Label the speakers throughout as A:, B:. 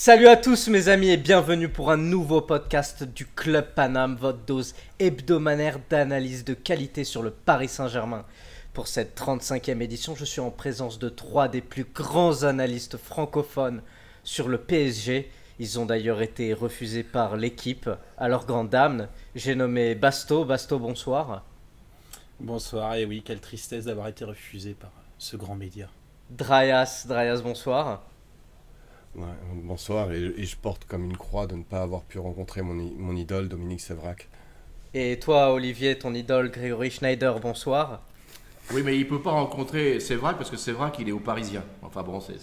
A: Salut à tous mes amis et bienvenue pour un nouveau podcast du Club Paname, votre dose hebdomadaire d'analyse de qualité sur le Paris Saint-Germain. Pour cette 35e édition, je suis en présence de trois des plus grands analystes francophones sur le PSG. Ils ont d'ailleurs été refusés par l'équipe. À leur grande dame, j'ai nommé Basto. Basto, bonsoir.
B: Bonsoir, et oui, quelle tristesse d'avoir été refusé par ce grand média.
A: Dryas, bonsoir.
C: Ouais, bonsoir, et je porte comme une croix de ne pas avoir pu rencontrer mon idole Dominique Sévrac.
A: Et toi, Olivier, ton idole Grégory Schneider, bonsoir.
D: Oui, mais il peut pas rencontrer Sévrac parce que Sévrac, il est au Parisien. Enfin bon, c'est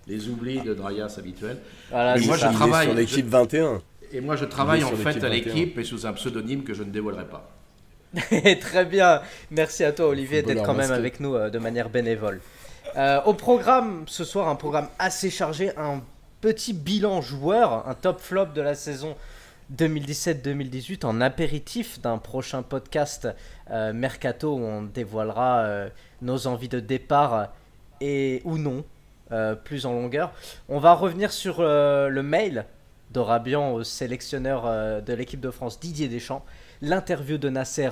D: les oublis de Drayas habituels.
A: Voilà,
D: Mais moi,
A: ça.
D: je travaille
C: sur l'équipe 21.
D: Et moi, je travaille
C: Il est
D: en
C: sur
D: fait
C: l'équipe
D: à
C: 21.
D: l'équipe, mais sous un pseudonyme que je ne dévoilerai pas.
A: Très bien, merci à toi Olivier d'être
C: Footballeur
A: quand même
C: masqué.
A: avec nous de manière bénévole. Au programme ce soir, un programme assez chargé, un petit bilan joueur, un top flop de la saison 2017-2018 en apéritif d'un prochain podcast Mercato où on dévoilera nos envies de départ et ou non, plus en longueur. On va revenir sur le mail de Rabian au sélectionneur de l'équipe de France Didier Deschamps, l'interview de Nasser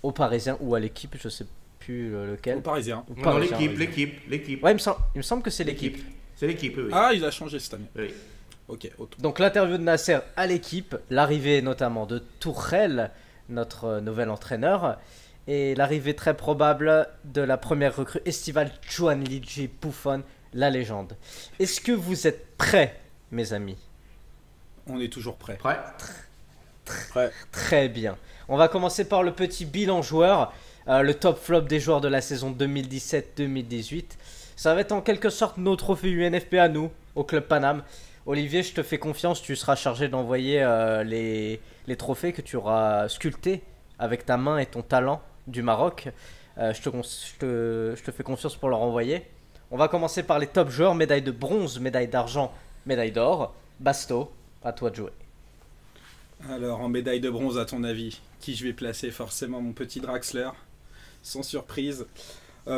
A: au Parisien ou à l'équipe, je sais plus lequel.
B: Au Parisien.
A: Au
D: Non,
A: Parisien.
D: l'équipe.
A: Ouais, il me semble que c'est l'équipe.
D: C'est l'équipe, oui.
B: Ah, il a changé cette année.
D: Oui.
B: Ok, autre.
A: Donc l'interview de Nasser à l'équipe, l'arrivée notamment de Tourelle, notre nouvel entraîneur, et l'arrivée très probable de la première recrue estivale Gianluigi Buffon, la légende. Est-ce que vous êtes prêts, mes amis?
B: On est toujours prêt.
D: Prêt?
C: Après,
A: Très bien. On va commencer par le petit bilan joueur, le top flop des joueurs de la saison 2017-2018. Ça va être en quelque sorte nos trophées UNFP à nous, au Club Paname. Olivier, je te fais confiance, tu seras chargé d'envoyer les trophées que tu auras sculptés avec ta main et ton talent du Maroc. Je te fais confiance pour leur envoyer. On va commencer par les top joueurs, médaille de bronze, médaille d'argent, médaille d'or. Basto, à toi de jouer.
B: Alors, en médaille de bronze, à ton avis, qui je vais placer? Forcément mon petit Draxler, sans surprise.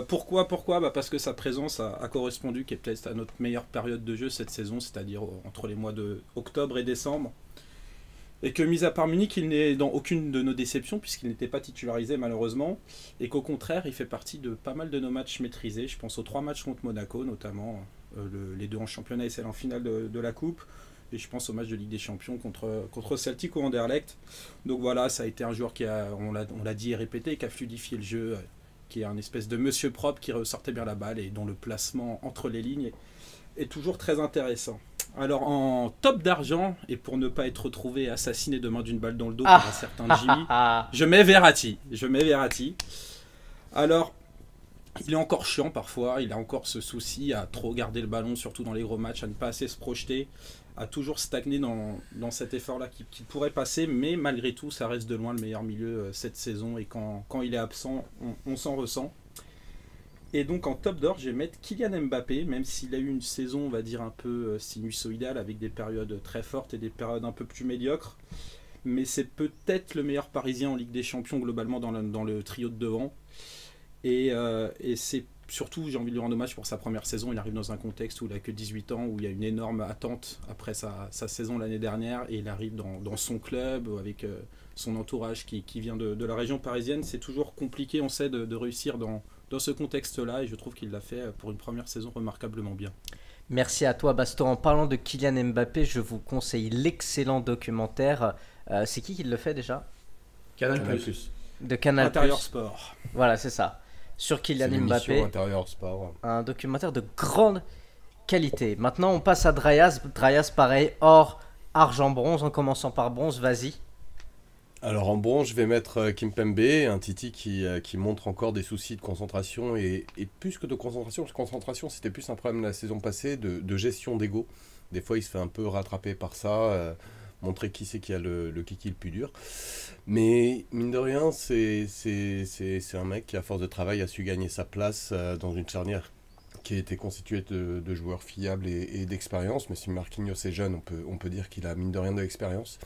B: Pourquoi Parce que sa présence a correspondu, qui est peut-être à notre meilleure période de jeu cette saison, c'est-à-dire entre les mois de octobre et décembre. Et que, mis à part Munich, il n'est dans aucune de nos déceptions, puisqu'il n'était pas titularisé malheureusement. Et qu'au contraire, il fait partie de pas mal de nos matchs maîtrisés. Je pense aux 3 matchs contre Monaco, notamment les 2 en championnat et celle en finale de la Coupe. Et je pense au match de Ligue des Champions contre Celtic ou Anderlecht. Donc voilà, ça a été un joueur on l'a dit et répété, qui a fluidifié le jeu, qui est un espèce de monsieur propre qui ressortait bien la balle et dont le placement entre les lignes est toujours très intéressant. Alors en top d'argent, et pour ne pas être retrouvé assassiné demain d'une balle dans le dos par un certain Jimmy, je mets Verratti. Alors, il est encore chiant parfois, il a encore ce souci à trop garder le ballon, surtout dans les gros matchs, à ne pas assez se projeter, à toujours stagner dans cet effort-là qui pourrait passer, mais malgré tout, ça reste de loin le meilleur milieu cette saison, et quand il est absent, on s'en ressent. Et donc en top d'or, je vais mettre Kylian Mbappé, même s'il a eu une saison, on va dire, un peu sinusoïdale, avec des périodes très fortes et des périodes un peu plus médiocres. Mais c'est peut-être le meilleur Parisien en Ligue des Champions, globalement, dans le trio de devant. Et c'est surtout, j'ai envie de lui rendre hommage pour sa première saison. Il arrive dans un contexte où il n'a que 18 ans, où il y a une énorme attente après sa saison l'année dernière, et il arrive dans son club, avec son entourage qui vient de la région parisienne. C'est toujours compliqué, on sait, de réussir dans ce contexte-là, et je trouve qu'il l'a fait pour une première saison remarquablement bien.
A: Merci à toi Basto. En parlant de Kylian Mbappé, je vous conseille l'excellent documentaire. C'est qui le fait déjà?
D: Canal+.
A: De Canal+.
B: Intérieur Sport.
A: Voilà, c'est ça. Sur
C: c'est
A: Kylian
C: l'émission
A: Mbappé.
C: Intérieur Sport.
A: Un documentaire de grande qualité. Maintenant, on passe à Drayas. Drayas, pareil, or, argent, bronze. En commençant par bronze, vas-y.
C: Alors en bronze, je vais mettre Kimpembe, un Titi qui montre encore des soucis de concentration, et plus que de concentration, parce que concentration c'était plus un problème la saison passée, de gestion d'ego. Des fois il se fait un peu rattraper par ça, montrer qui c'est qui a le kiki le plus dur. Mais mine de rien, c'est un mec qui à force de travail a su gagner sa place dans une charnière qui a été constituée de joueurs fiables et d'expérience. Mais si Marquinhos est jeune, on peut dire qu'il a mine de rien de l'expérience.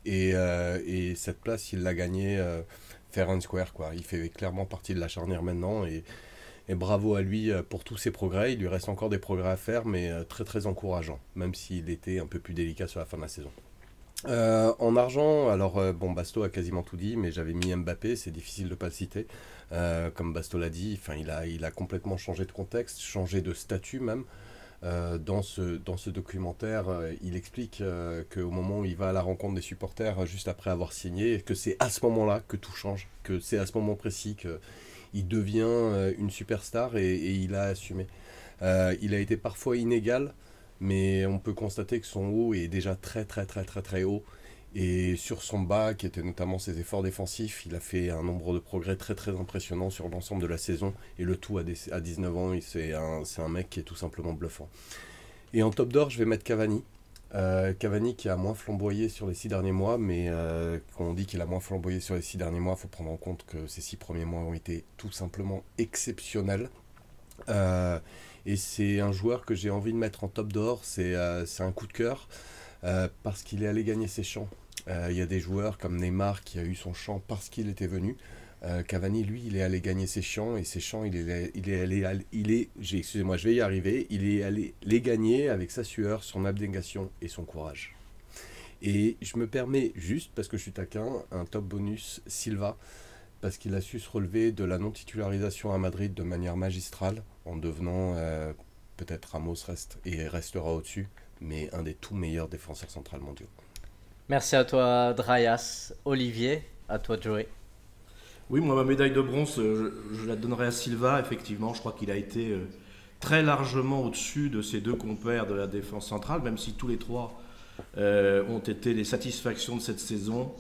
C: Et cette place, il l'a gagnée fair and square, quoi. Il fait clairement partie de la charnière maintenant, et Et bravo à lui pour tous ses progrès. Il lui reste encore des progrès à faire, mais très très encourageant, même s'il était un peu plus délicat sur la fin de la saison. En argent, alors bon, Basto a quasiment tout dit, mais j'avais mis Mbappé, c'est difficile de ne pas le citer. Comme Basto l'a dit, il a complètement changé de contexte, changé de statut même. Dans ce documentaire, il explique qu'au moment où il va à la rencontre des supporters, juste après avoir signé, que c'est à ce moment-là que tout change, que c'est à ce moment précis qu'il devient une superstar et il a assumé. Il a été parfois inégal, mais on peut constater que son haut est déjà très très très très très haut. Et sur son bas, qui était notamment ses efforts défensifs, il a fait un nombre de progrès très très impressionnant sur l'ensemble de la saison. Et le tout à 19 ans, c'est un mec qui est tout simplement bluffant. Et en top d'or, je vais mettre Cavani. Cavani qui a moins flamboyé sur les 6 derniers mois, mais quand on dit qu'il a moins flamboyé sur les 6 derniers mois, il faut prendre en compte que ces 6 premiers mois ont été tout simplement exceptionnels. Et c'est un joueur que j'ai envie de mettre en top d'or, c'est un coup de cœur, parce qu'il est allé gagner ses champs. Il y a des joueurs comme Neymar qui a eu son champ parce qu'il était venu. Cavani, lui, il est allé gagner ses champs, et ses champs, excusez-moi, je vais y arriver, il est allé les gagner avec sa sueur, son abnégation et son courage. Et je me permets juste, parce que je suis taquin, un top bonus Silva, parce qu'il a su se relever de la non-titularisation à Madrid de manière magistrale, en devenant, peut-être Ramos restera au-dessus, mais un des tout meilleurs défenseurs centrales mondiaux.
A: Merci à toi, Drayas. Olivier, à toi, Joey.
D: Oui, moi, ma médaille de bronze, je la donnerai à Silva. Effectivement, je crois qu'il a été très largement au-dessus de ses deux compères de la défense centrale, même si tous les trois ont été les satisfactions de cette saison.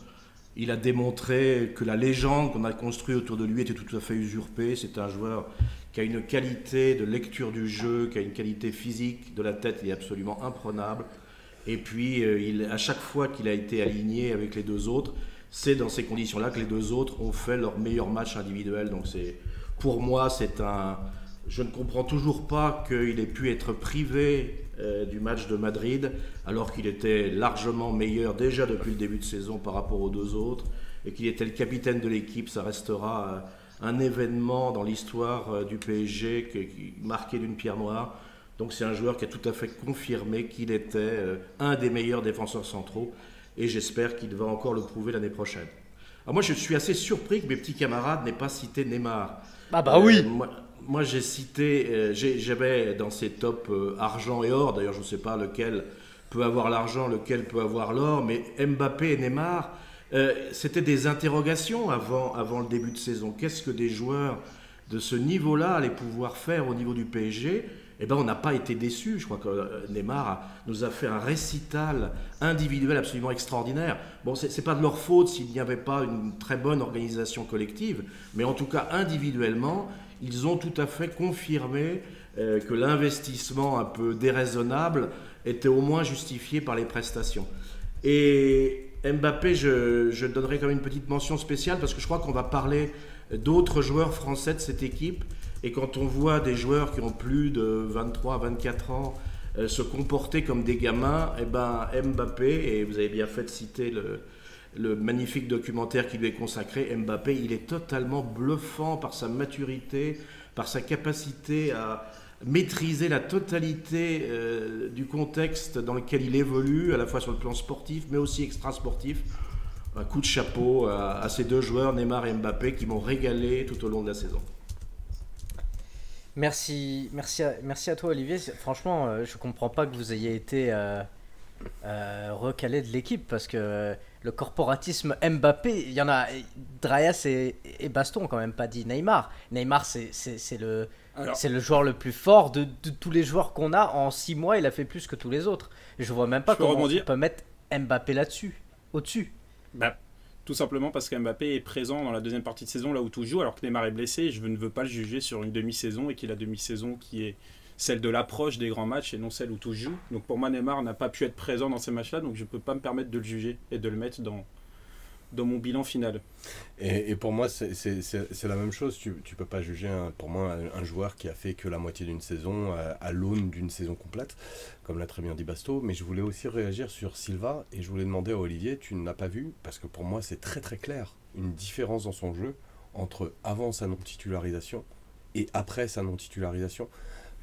D: Il a démontré que la légende qu'on a construite autour de lui était tout à fait usurpée. C'est un joueur qui a une qualité de lecture du jeu, qui a une qualité physique de la tête, il est absolument imprenable. Et puis, à chaque fois qu'il a été aligné avec les deux autres, c'est dans ces conditions-là que les deux autres ont fait leur meilleur match individuel. Donc, pour moi, je ne comprends toujours pas qu'il ait pu être privé du match de Madrid, alors qu'il était largement meilleur déjà depuis le début de saison par rapport aux deux autres, et qu'il était le capitaine de l'équipe. Ça restera un événement dans l'histoire du PSG marqué d'une pierre noire. Donc c'est un joueur qui a tout à fait confirmé qu'il était un des meilleurs défenseurs centraux, et j'espère qu'il va encore le prouver l'année prochaine. Alors moi je suis assez surpris que mes petits camarades n'aient pas cité Neymar.
A: Ah bah oui.
D: Moi j'ai cité, j'avais dans ces tops argent et or, d'ailleurs je ne sais pas lequel peut avoir l'argent, lequel peut avoir l'or, mais Mbappé et Neymar, c'était des interrogations avant le début de saison. Qu'est-ce que des joueurs de ce niveau-là allaient pouvoir faire au niveau du PSG ? Eh ben, on n'a pas été déçus. Je crois que Neymar nous a fait un récital individuel absolument extraordinaire. Bon, c'est pas de leur faute s'il n'y avait pas une très bonne organisation collective, mais en tout cas individuellement, ils ont tout à fait confirmé que l'investissement un peu déraisonnable était au moins justifié par les prestations. Et Mbappé, je donnerai quand même une petite mention spéciale, parce que je crois qu'on va parler d'autres joueurs français de cette équipe. Et quand on voit des joueurs qui ont plus de 23, 24 ans se comporter comme des gamins, eh ben Mbappé, et vous avez bien fait de citer le magnifique documentaire qui lui est consacré, Mbappé, il est totalement bluffant par sa maturité, par sa capacité à maîtriser la totalité du contexte dans lequel il évolue, à la fois sur le plan sportif, mais aussi extra-sportif. Un coup de chapeau à ces deux joueurs, Neymar et Mbappé, qui m'ont régalé tout au long de la saison.
A: Merci à toi, Olivier. Franchement, je comprends pas que vous ayez été recalé de l'équipe, parce que le corporatisme Mbappé, il y en a. Drayas et Baston ont quand même pas dit Neymar. Neymar, c'est le joueur le plus fort de tous les joueurs qu'on a. En 6 mois, il a fait plus que tous les autres. Je vois même pas comment on peut mettre Mbappé là-dessus, au-dessus.
B: Bah, tout simplement parce qu'Mbappé est présent dans la deuxième partie de saison, là où tout joue, alors que Neymar est blessé. Je ne veux pas le juger sur une demi-saison, et qu'il a la demi-saison qui est celle de l'approche des grands matchs et non celle où tout joue. Donc pour moi, Neymar n'a pas pu être présent dans ces matchs-là, donc je ne peux pas me permettre de le juger et de le mettre dans mon bilan final.
C: Et pour moi, c'est la même chose. Tu peux pas juger, pour moi, un joueur qui a fait que la moitié d'une saison à l'aune d'une saison complète, comme l'a très bien dit Basto. Mais je voulais aussi réagir sur Silva, et je voulais demander à Olivier, tu n'as pas vu, parce que pour moi c'est très très clair, une différence dans son jeu entre avant sa non-titularisation et après sa non-titularisation.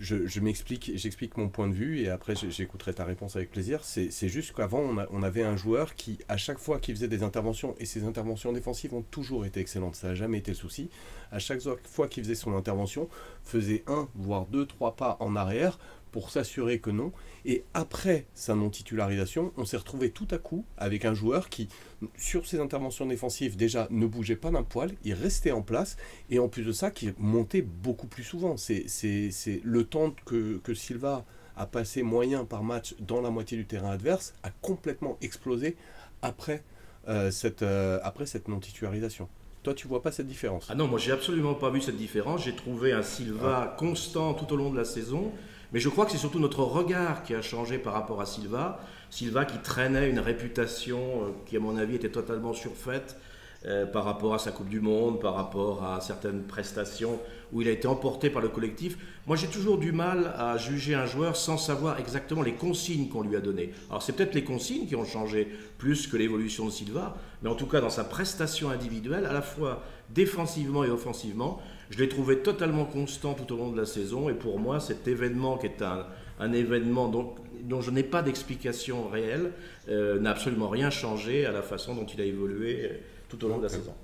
C: J'explique mon point de vue et après j'écouterai ta réponse avec plaisir. C'est juste qu'avant on avait un joueur qui, à chaque fois qu'il faisait des interventions, et ses interventions défensives ont toujours été excellentes, ça n'a jamais été le souci, à chaque fois qu'il faisait son intervention, faisait 1, voire 2, 3 pas en arrière pour s'assurer que non. Et après sa non-titularisation, on s'est retrouvé tout à coup avec un joueur qui, sur ses interventions défensives, déjà ne bougeait pas d'un poil, il restait en place, et en plus de ça, qui montait beaucoup plus souvent. C'est le temps que Silva a passé moyen par match dans la moitié du terrain adverse, a complètement explosé après cette non-titularisation. Toi, tu vois pas cette différence?
D: Ah non, moi j'ai absolument pas vu cette différence. J'ai trouvé un Silva constant tout au long de la saison. Mais je crois que c'est surtout notre regard qui a changé par rapport à Silva. Silva qui traînait une réputation qui, à mon avis, était totalement surfaite par rapport à sa Coupe du Monde, par rapport à certaines prestations où il a été emporté par le collectif. Moi, j'ai toujours du mal à juger un joueur sans savoir exactement les consignes qu'on lui a données. Alors, c'est peut-être les consignes qui ont changé plus que l'évolution de Silva, mais en tout cas, dans sa prestation individuelle, à la fois défensivement et offensivement, je l'ai trouvé totalement constant tout au long de la saison. Et pour moi, cet événement qui est un événement dont je n'ai pas d'explication réelle, n'a absolument rien changé à la façon dont il a évolué tout au long de la saison.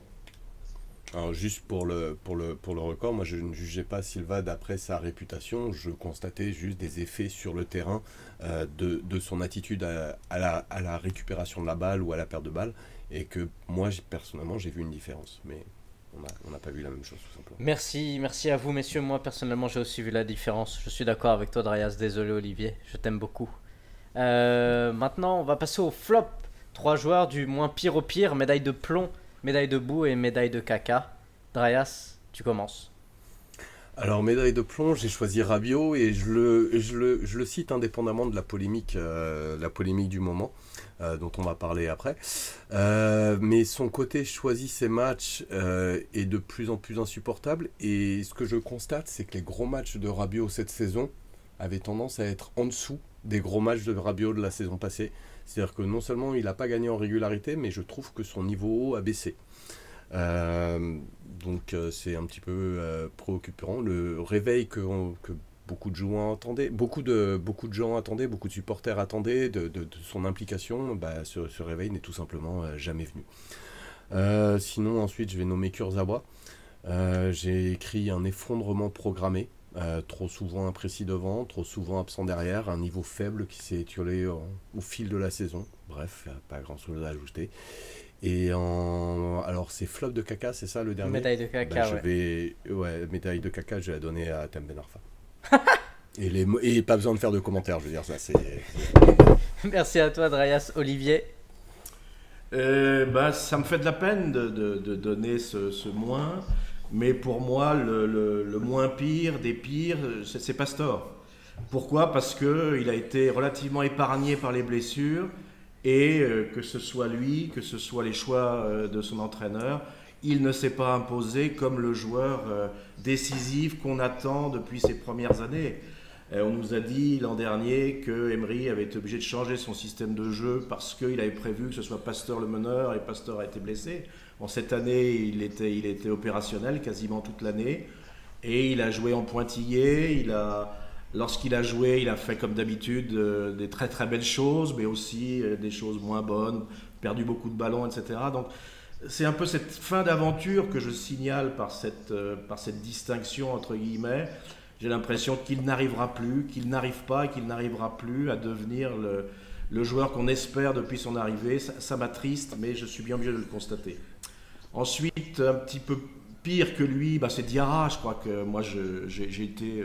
C: Alors juste pour le record, moi je ne jugeais pas Silva d'après sa réputation, je constatais juste des effets sur le terrain de son attitude à la récupération de la balle ou à la perte de balle, et que moi personnellement j'ai vu une différence, mais on n'a pas vu la même chose tout simplement.
A: Merci à vous messieurs, moi personnellement j'ai aussi vu la différence, je suis d'accord avec toi Draias, désolé Olivier, je t'aime beaucoup. Maintenant on va passer au flop, 3 joueurs du moins pire au pire, médaille de plomb, médaille de boue et médaille de caca. Draias, tu commences.
C: Alors, médaille de plomb, j'ai choisi Rabiot et je le cite indépendamment de la polémique du moment, dont on va parler après. Mais son côté choisi ses matchs est de plus en plus insupportable. Et ce que je constate, c'est que les gros matchs de Rabiot cette saison avaient tendance à être en dessous des gros matchs de Rabiot de la saison passée. C'est-à-dire que non seulement il n'a pas gagné en régularité, mais je trouve que son niveau a baissé. Donc c'est un petit peu préoccupant. Le réveil que beaucoup de gens attendaient, beaucoup de supporters attendaient de son implication, ce réveil n'est tout simplement jamais venu. Sinon ensuite je vais nommer Kurzawa. J'ai écrit un effondrement programmé. Trop souvent imprécis devant, trop souvent absent derrière, un niveau faible qui s'est étiolé au fil de la saison. Bref, pas grand chose à ajouter. Et alors c'est flop de caca, c'est ça le dernier?
A: Médaille de caca,
C: médaille de caca, je vais la donner à Tem Ben Arfa. et pas besoin de faire de commentaires, je veux dire, ça c'est...
A: Merci à toi Draias. Olivier?
D: Ça me fait de la peine de donner ce moins. Mais pour moi, le moins pire des pires, c'est Pastore. Pourquoi? Parce qu'il a été relativement épargné par les blessures et que ce soit lui, que ce soit les choix de son entraîneur, il ne s'est pas imposé comme le joueur décisif qu'on attend depuis ses premières années. On nous a dit l'an dernier que Emery avait été obligé de changer son système de jeu parce qu'il avait prévu que ce soit Pastore le meneur et Pastore a été blessé. Bon, cette année, il était opérationnel quasiment toute l'année et il a joué en pointillé. Lorsqu'il a joué, il a fait comme d'habitude des très très belles choses, mais aussi des choses moins bonnes, perdu beaucoup de ballons, etc. Donc c'est un peu cette fin d'aventure que je signale par cette distinction entre guillemets. J'ai l'impression qu'il n'arrivera plus, qu'il n'arrivera plus à devenir le joueur qu'on espère depuis son arrivée. Ça m'attriste, mais je suis bien obligé de le constater. Ensuite, un petit peu pire que lui, c'est Diarra. Je crois que moi, j'ai été,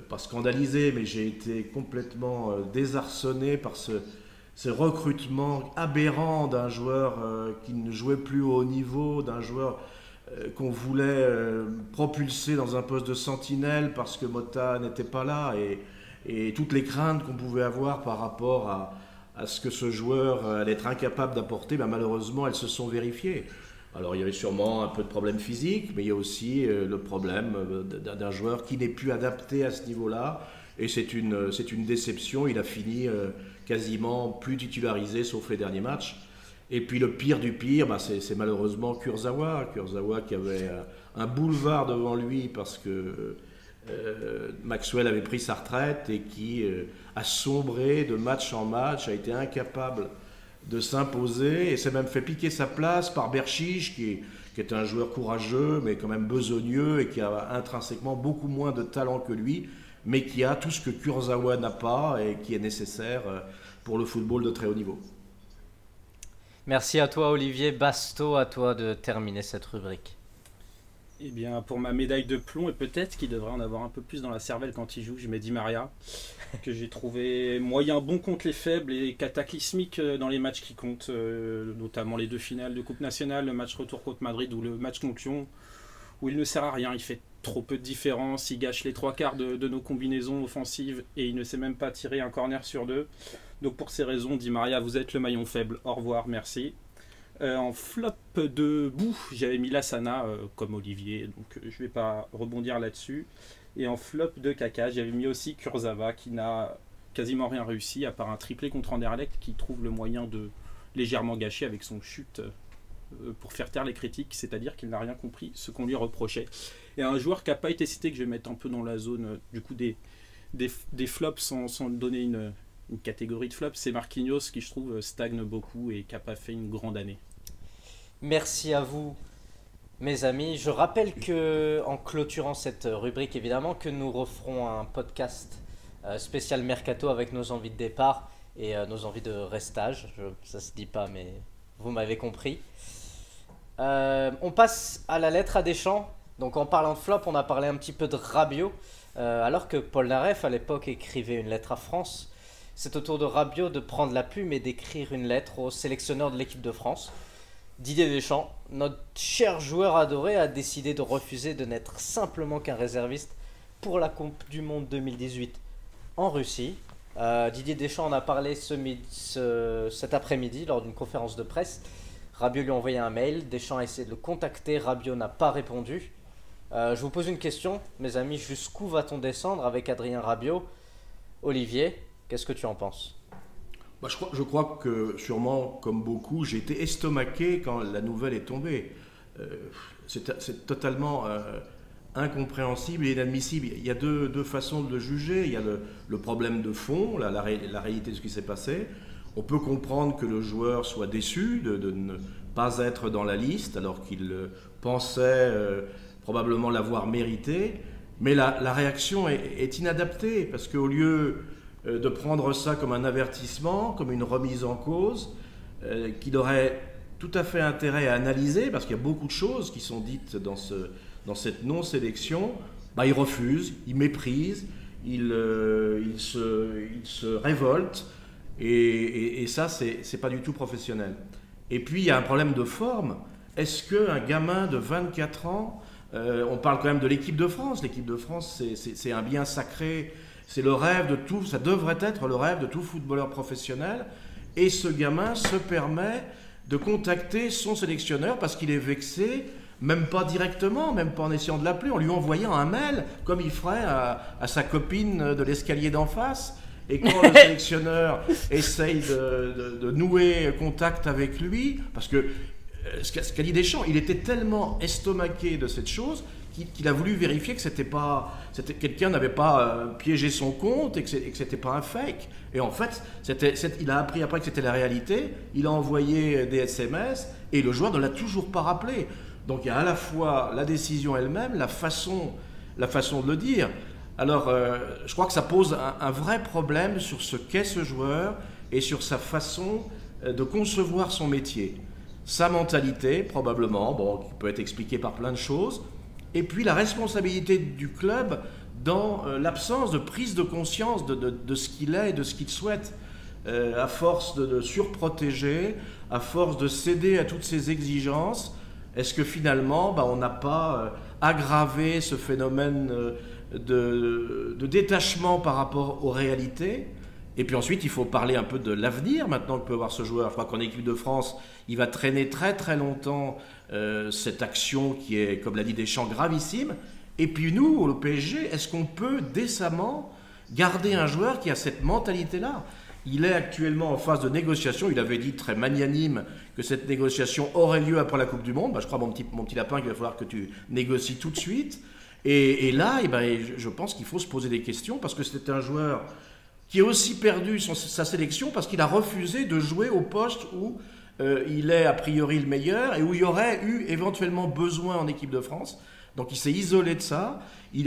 D: pas scandalisé, mais j'ai été complètement désarçonné par ce recrutement aberrant d'un joueur qui ne jouait plus au haut niveau, d'un joueur qu'on voulait propulser dans un poste de sentinelle parce que Mota n'était pas là. Et toutes les craintes qu'on pouvait avoir par rapport à ce que ce joueur allait être incapable d'apporter, malheureusement, elles se sont vérifiées. Alors il y avait sûrement un peu de problème physique, mais il y a aussi le problème d'un joueur qui n'est plus adapté à ce niveau-là. Et c'est une déception. Il a fini quasiment plus titularisé, sauf les derniers matchs. Et puis le pire du pire, c'est malheureusement Kurzawa. Kurzawa qui avait un boulevard devant lui parce que Maxwell avait pris sa retraite et qui a sombré de match en match, a été incapable de s'imposer et s'est même fait piquer sa place par Berchiche qui est un joueur courageux mais quand même besogneux et qui a intrinsèquement beaucoup moins de talent que lui, mais qui a tout ce que Kurzawa n'a pas et qui est nécessaire pour le football de très haut niveau.
A: Merci à toi Olivier. Basto, à toi de terminer cette rubrique.
B: Eh bien, pour ma médaille de plomb, et peut-être qu'il devrait en avoir un peu plus dans la cervelle quand il joue, je mets Di Maria, que j'ai trouvé moyen bon contre les faibles et cataclysmique dans les matchs qui comptent, notamment les 2 finales de Coupe nationale, le match retour contre Madrid ou le match contre Lyon, où il ne sert à rien, il fait trop peu de différence, il gâche les 3/4 de nos combinaisons offensives et il ne sait même pas tirer un corner sur 2. Donc pour ces raisons, Di Maria, vous êtes le maillon faible, au revoir, merci. En flop de boue, j'avais mis Lassana comme Olivier, donc je ne vais pas rebondir là-dessus. Et en flop de caca, j'avais mis aussi Kurzawa qui n'a quasiment rien réussi à part un triplé contre Anderlecht qui trouve le moyen de légèrement gâcher avec son chute pour faire taire les critiques, c'est-à-dire qu'il n'a rien compris ce qu'on lui reprochait. Et un joueur qui n'a pas été cité, que je vais mettre un peu dans la zone du coup des flops sans donner une catégorie de flops, c'est Marquinhos qui je trouve stagne beaucoup et qui n'a pas fait une grande année.
A: Merci à vous mes amis. Je rappelle que en clôturant cette rubrique évidemment que nous referons un podcast spécial Mercato avec nos envies de départ et nos envies de restage. Ça se dit pas mais vous m'avez compris. On passe à la lettre à Deschamps. Donc en parlant de flop, on a parlé un petit peu de Rabiot. Alors que Paul Naref à l'époque écrivait une lettre à France, c'est au tour de Rabiot de prendre la plume et d'écrire une lettre au sélectionneur de l'équipe de France. Didier Deschamps, notre cher joueur adoré, a décidé de refuser de n'être simplement qu'un réserviste pour la Coupe du Monde 2018 en Russie. Didier Deschamps en a parlé cet après-midi lors d'une conférence de presse. Rabiot lui a envoyé un mail, Deschamps a essayé de le contacter, Rabiot n'a pas répondu. Je vous pose une question, mes amis, jusqu'où va-t-on descendre avec Adrien Rabiot? Olivier, qu'est-ce que tu en penses?
D: Je crois que sûrement, comme beaucoup, j'ai été estomaqué quand la nouvelle est tombée. C'est totalement incompréhensible et inadmissible. Il y a deux façons de le juger. Il y a le problème de fond, la réalité de ce qui s'est passé. On peut comprendre que le joueur soit déçu de ne pas être dans la liste alors qu'il pensait probablement l'avoir mérité. Mais la réaction est inadaptée parce qu'au lieu de prendre ça comme un avertissement, comme une remise en cause, qu'il aurait tout à fait intérêt à analyser, parce qu'il y a beaucoup de choses qui sont dites dans cette non-sélection, il refuse, il méprise, il se révolte, et ça, c'est pas du tout professionnel. Et puis, il y a un problème de forme. Est-ce qu'un gamin de 24 ans, on parle quand même de l'équipe de France, l'équipe de France, c'est un bien sacré. C'est le rêve de tout, ça devrait être le rêve de tout footballeur professionnel. Et ce gamin se permet de contacter son sélectionneur parce qu'il est vexé, même pas directement, même pas en essayant de l'appeler, en lui envoyant un mail, comme il ferait à sa copine de l'escalier d'en face. Et quand le sélectionneur essaye de nouer contact avec lui, parce que ce qu'a dit Deschamps, il était tellement estomaqué de cette chose qu'il a voulu vérifier que quelqu'un n'avait pas piégé son compte et que c'était pas un fake. Et en fait, il a appris après que c'était la réalité. Il a envoyé des SMS et le joueur ne l'a toujours pas rappelé. Donc il y a à la fois la décision elle-même, la façon de le dire. Alors, je crois que ça pose un vrai problème sur ce qu'est ce joueur et sur sa façon de concevoir son métier. Sa mentalité, probablement, qui peut être expliquée par plein de choses. Et puis la responsabilité du club dans l'absence de prise de conscience de ce qu'il est et de ce qu'il souhaite. À force de surprotéger, à force de céder à toutes ces exigences, est-ce que finalement on n'a pas aggravé ce phénomène de détachement par rapport aux réalités? Et puis ensuite, il faut parler un peu de l'avenir maintenant que peut avoir ce joueur. Je crois qu'en équipe de France, il va traîner très très longtemps cette action qui est, comme l'a dit Deschamps, gravissime. Et puis nous, le PSG, est-ce qu'on peut décemment garder un joueur qui a cette mentalité-là? Il est actuellement en phase de négociation. Il avait dit très magnanime que cette négociation aurait lieu après la Coupe du Monde. Je crois, mon petit lapin, qu'il va falloir que tu négocies tout de suite. Et là, je pense qu'il faut se poser des questions parce que c'est un joueur qui a aussi perdu sa sélection parce qu'il a refusé de jouer au poste où il est a priori le meilleur et où il y aurait eu éventuellement besoin en équipe de France. Donc il s'est isolé de ça.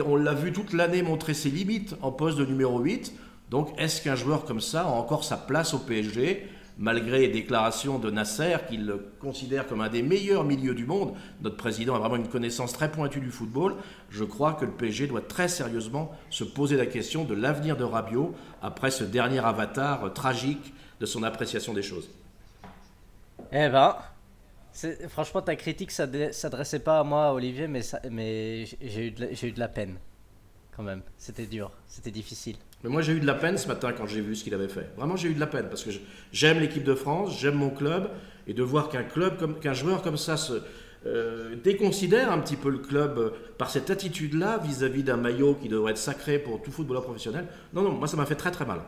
D: On l'a vu toute l'année montrer ses limites en poste de numéro 8. Donc est-ce qu'un joueur comme ça a encore sa place au PSG, malgré les déclarations de Nasser, qu'il le considère comme un des meilleurs milieux du monde? Notre président a vraiment une connaissance très pointue du football. Je crois que le PSG doit très sérieusement se poser la question de l'avenir de Rabiot après ce dernier avatar tragique de son appréciation des choses.
A: Eh ben, franchement, ta critique s'adressait pas à moi, Olivier, mais j'ai eu de la peine, quand même. C'était dur, c'était difficile.
D: Mais moi, j'ai eu de la peine ce matin quand j'ai vu ce qu'il avait fait. Vraiment, j'ai eu de la peine parce que j'aime l'équipe de France, j'aime mon club, et de voir qu'un joueur comme ça déconsidère un petit peu le club par cette attitude-là vis-à-vis d'un maillot qui devrait être sacré pour tout footballeur professionnel. Non, moi, ça m'a fait très très mal.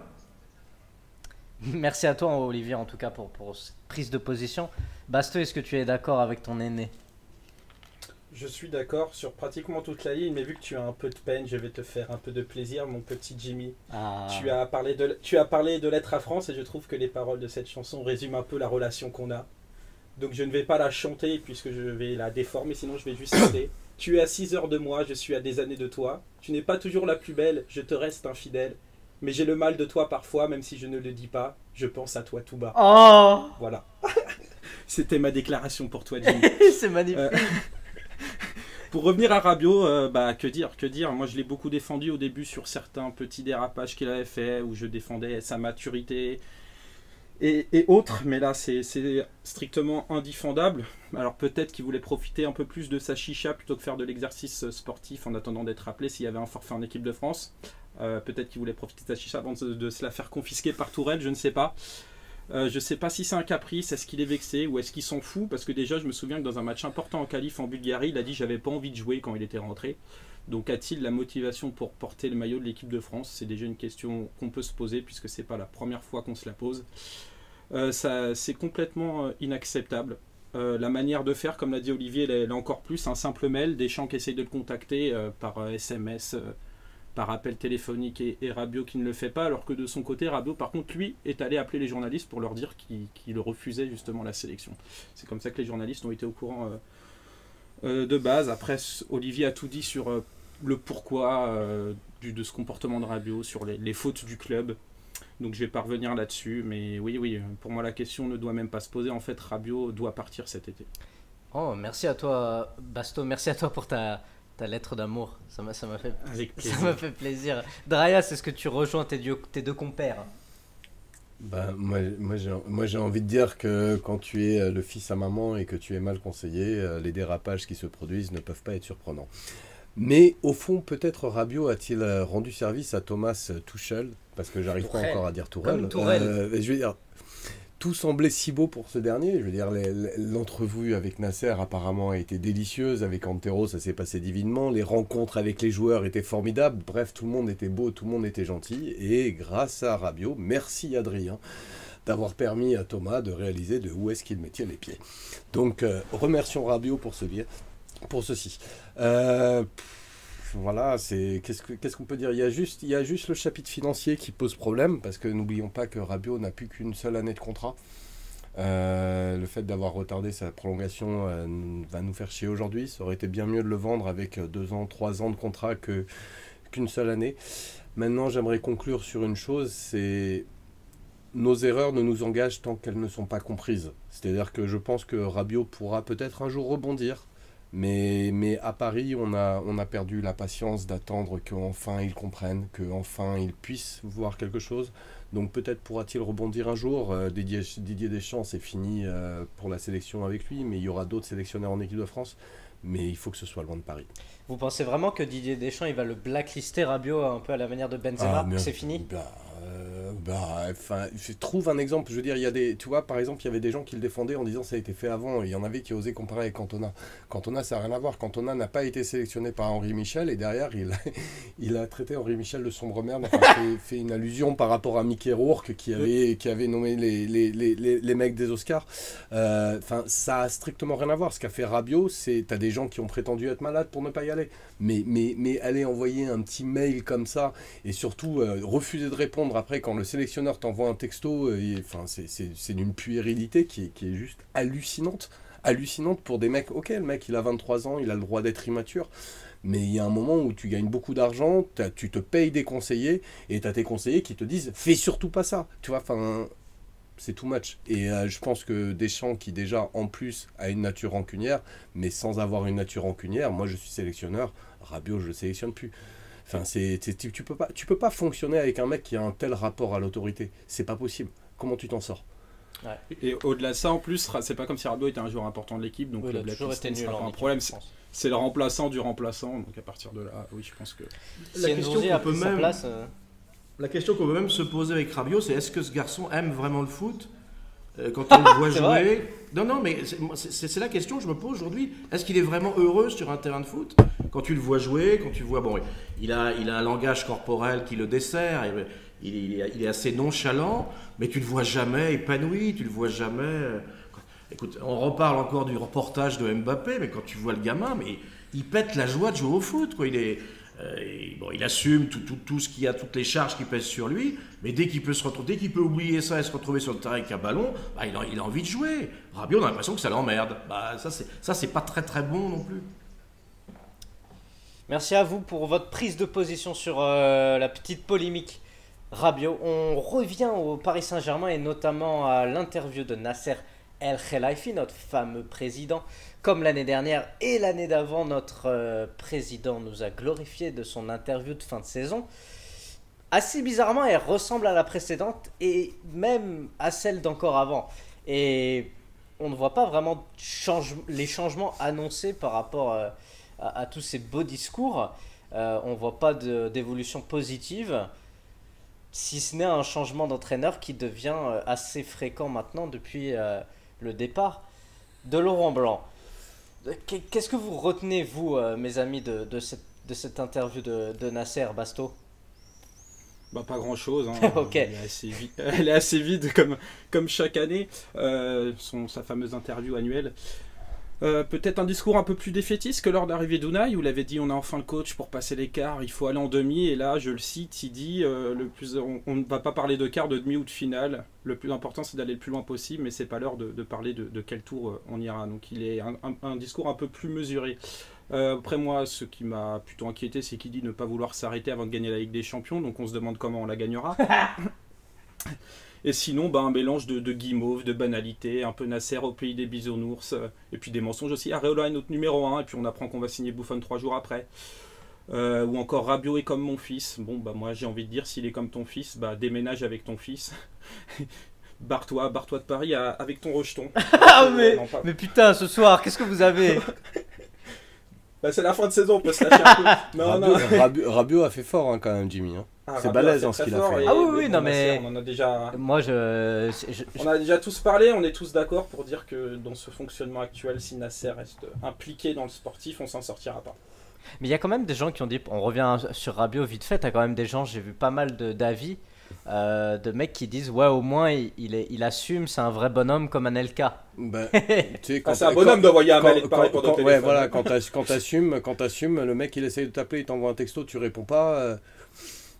A: Merci à toi, Olivier, en tout cas, pour cette prise de position. Basto, est-ce que tu es d'accord avec ton aîné?
B: Je suis d'accord sur pratiquement toute la ligne, mais vu que tu as un peu de peine, je vais te faire un peu de plaisir, mon petit Jimmy.
A: Ah.
B: Tu as parlé de Lettre à France et je trouve que les paroles de cette chanson résument un peu la relation qu'on a. Donc je ne vais pas la chanter puisque je vais la déformer, sinon je vais juste chanter. Tu es à 6 heures de moi, je suis à des années de toi. Tu n'es pas toujours la plus belle, je te reste infidèle. Mais j'ai le mal de toi parfois, même si je ne le dis pas. Je pense à toi tout bas.
A: Oh.
B: Voilà. C'était ma déclaration pour toi, Jimmy.
A: C'est magnifique.
B: Pour revenir à Rabiot, que dire. Moi, je l'ai beaucoup défendu au début sur certains petits dérapages qu'il avait fait, où je défendais sa maturité et autres. Mais là, c'est strictement indéfendable. Alors peut-être qu'il voulait profiter un peu plus de sa chicha plutôt que faire de l'exercice sportif en attendant d'être appelé s'il y avait un forfait en équipe de France. Peut-être qu'il voulait profiter de sa chicha avant de se la faire confisquer par Tourelle, je ne sais pas. Je sais pas si c'est un caprice, est-ce qu'il est vexé ou est-ce qu'il s'en fout, parce que déjà je me souviens que dans un match important en qualif en Bulgarie, il a dit j'avais pas envie de jouer quand il était rentré. Donc a-t-il la motivation pour porter le maillot de l'équipe de France? C'est déjà une question qu'on peut se poser puisque c'est pas la première fois qu'on se la pose. C'est complètement inacceptable. La manière de faire, comme l'a dit Olivier, elle est encore plus un simple mail, Deschamps qui essaye de le contacter par SMS, par appel téléphonique et Rabiot qui ne le fait pas, alors que de son côté, Rabiot par contre lui est allé appeler les journalistes pour leur dire qu'il refusait justement la sélection. C'est comme ça que les journalistes ont été au courant de base. Après, Olivier a tout dit sur le pourquoi de ce comportement de Rabiot, sur les fautes du club. Donc je vais pas revenir là-dessus, mais oui, pour moi la question ne doit même pas se poser. En fait, Rabiot doit partir cet été.
A: Oh, merci à toi, Basto, merci à toi pour ta lettre d'amour, ça m'a fait plaisir. Drayas, est-ce que tu rejoins tes deux compères?
C: Moi j'ai envie de dire que quand tu es le fils à maman et que tu es mal conseillé, les dérapages qui se produisent ne peuvent pas être surprenants. Mais au fond, peut-être Rabiot a-t-il rendu service à Thomas Tuchel, parce que j'arrive pas encore à dire Tourelle. Je veux dire, tout semblait si beau pour ce dernier. Je veux dire, l'entrevue avec Nasser apparemment a été délicieuse. Avec Antero, ça s'est passé divinement. Les rencontres avec les joueurs étaient formidables. Bref, tout le monde était beau, tout le monde était gentil. Et grâce à Rabiot, merci Adrien, d'avoir permis à Thomas de réaliser de où est-ce qu'il mettait les pieds. Donc, remercions Rabiot pour ceci. Voilà, qu'est-ce qu'on peut dire, il y a juste le chapitre financier qui pose problème, parce que n'oublions pas que Rabiot n'a plus qu'une seule année de contrat. Le fait d'avoir retardé sa prolongation va nous faire chier aujourd'hui. Ça aurait été bien mieux de le vendre avec 2 ans, 3 ans de contrat qu'une seule année. Maintenant, j'aimerais conclure sur une chose, c'est nos erreurs ne nous engagent tant qu'elles ne sont pas comprises. C'est-à-dire que je pense que Rabiot pourra peut-être un jour rebondir. Mais à Paris, on a perdu la patience d'attendre qu'enfin ils comprennent, qu'enfin ils puissent voir quelque chose. Donc peut-être pourra-t-il rebondir un jour. Didier Deschamps, c'est fini pour la sélection avec lui, mais il y aura d'autres sélectionneurs en équipe de France. Mais il faut que ce soit loin de Paris.
A: Vous pensez vraiment que Didier Deschamps, il va le blacklister Rabiot un peu à la manière de Benzema, que c'est fini?
C: Enfin, je trouve un exemple. Je veux dire, il y a des, tu vois, par exemple, il y avait des gens qui le défendaient en disant ça a été fait avant. Et il y en avait qui osaient comparer avec Cantona. Cantona, ça n'a rien à voir. Cantona n'a pas été sélectionné par Henri Michel et derrière, il a traité Henri Michel de sombre merde. Enfin, fait une allusion par rapport à Mickey Rourke qui avait nommé les mecs des Oscars. Enfin, ça a strictement rien à voir. Ce qu'a fait Rabiot, c'est t'as des gens qui ont prétendu être malades pour ne pas y aller. Mais aller envoyer un petit mail comme ça et surtout refuser de répondre après quand le sélectionneur t'envoie un texto, enfin, c'est d'une puérilité qui est juste hallucinante. Hallucinante pour des mecs. Ok, le mec il a 23 ans, il a le droit d'être immature. Mais il y a un moment où tu gagnes beaucoup d'argent, tu te payes des conseillers et tu as tes conseillers qui te disent fais surtout pas ça. Tu vois, enfin, c'est too much. Et je pense que Deschamps, qui déjà en plus a une nature rancunière, mais sans avoir une nature rancunière, moi je suis sélectionneur, Rabiot je le sélectionne plus. Enfin, tu peux pas fonctionner avec un mec qui a un tel rapport à l'autorité. C'est pas possible. Comment tu t'en sors?
B: Ouais. Et au-delà de ça, en plus, c'est pas comme si Rabiot était un joueur important de l'équipe, donc
A: oui,
B: le blacklist sera pas un problème. C'est le remplaçant du remplaçant, donc à partir de là, oui, je pense que...
D: La question qu'on peut même se poser avec Rabiot, c'est est-ce que ce garçon aime vraiment le foot quand on le voit jouer? Vrai. Non, mais c'est la question que je me pose aujourd'hui. Est-ce qu'il est vraiment heureux sur un terrain de foot? Quand tu le vois jouer, quand tu vois... Bon, il a un langage corporel qui le dessert, il est assez nonchalant, mais tu le vois jamais épanoui, tu le vois jamais... Écoute, on reparle encore du reportage de Mbappé, mais quand tu vois le gamin, mais il pète la joie de jouer au foot, quoi. Il assume tout ce qu'il y a, toutes les charges qui pèsent sur lui, mais dès qu'il peut oublier ça et se retrouver sur le terrain avec un ballon, il a envie de jouer. Rabiot, on a l'impression que ça l'emmerde. Ça c'est pas très très bon non plus.
A: Merci à vous pour votre prise de position sur la petite polémique Rabiot. On revient au Paris Saint-Germain et notamment à l'interview de Nasser El Khelaifi, notre fameux président. Comme l'année dernière et l'année d'avant, notre président nous a glorifié de son interview de fin de saison. Assez bizarrement, elle ressemble à la précédente et même à celle d'encore avant. Et on ne voit pas vraiment les changements annoncés par rapport à tous ces beaux discours. On ne voit pas d'évolution positive, si ce n'est un changement d'entraîneur qui devient assez fréquent maintenant depuis le départ de Laurent Blanc. Qu'est-ce que vous retenez, vous, mes amis, de cette interview de Nasser Basto?
B: Pas grand-chose. Hein.
A: Ok.
B: Elle est assez vide comme chaque année, sa fameuse interview annuelle. Peut-être un discours un peu plus défaitiste que lors d'arrivée d'Unai, où il avait dit on a enfin le coach pour passer l'écart, il faut aller en demi, et là je le cite, il dit on ne va pas parler de quart, de demi ou de finale, le plus important c'est d'aller le plus loin possible, mais c'est pas l'heure de parler de quel tour on ira. Donc il est un discours un peu plus mesuré. Après moi, ce qui m'a plutôt inquiété, c'est qu'il dit ne pas vouloir s'arrêter avant de gagner la Ligue des Champions, donc on se demande comment on la gagnera. Et sinon, un mélange de guimauve, de banalité, un peu Nasser au pays des bisounours, et puis des mensonges aussi. Areola est notre numéro 1, et puis on apprend qu'on va signer Buffon 3 jours après. Ou encore Rabiot est comme mon fils. Moi j'ai envie de dire, s'il est comme ton fils, déménage avec ton fils. barre-toi de Paris avec ton rejeton.
A: Mais putain, ce soir, qu'est-ce que vous avez?
B: C'est la fin de saison, on peut se lâcher un peu.
C: Rabiot a fait fort quand même, Jimmy. C'est balèze ce qu'il a fait.
A: Non mais...
B: On en a déjà...
A: Moi
B: On a déjà tous parlé, on est tous d'accord pour dire que dans ce fonctionnement actuel, si Nasser reste impliqué dans le sportif, on s'en sortira pas.
A: Mais il y a quand même des gens qui ont dit, on revient sur Rabiot vite fait, t'as quand même des gens, j'ai vu pas mal d'avis de mecs qui disent ouais, au moins il assume, c'est un vrai bonhomme comme Anelka.
B: C'est un bonhomme d'envoyer un mail et de parler pour ton téléphone.
C: Ouais, voilà, quand t'assumes, le mec il essaye de t'appeler, il t'envoie un texto, tu réponds pas.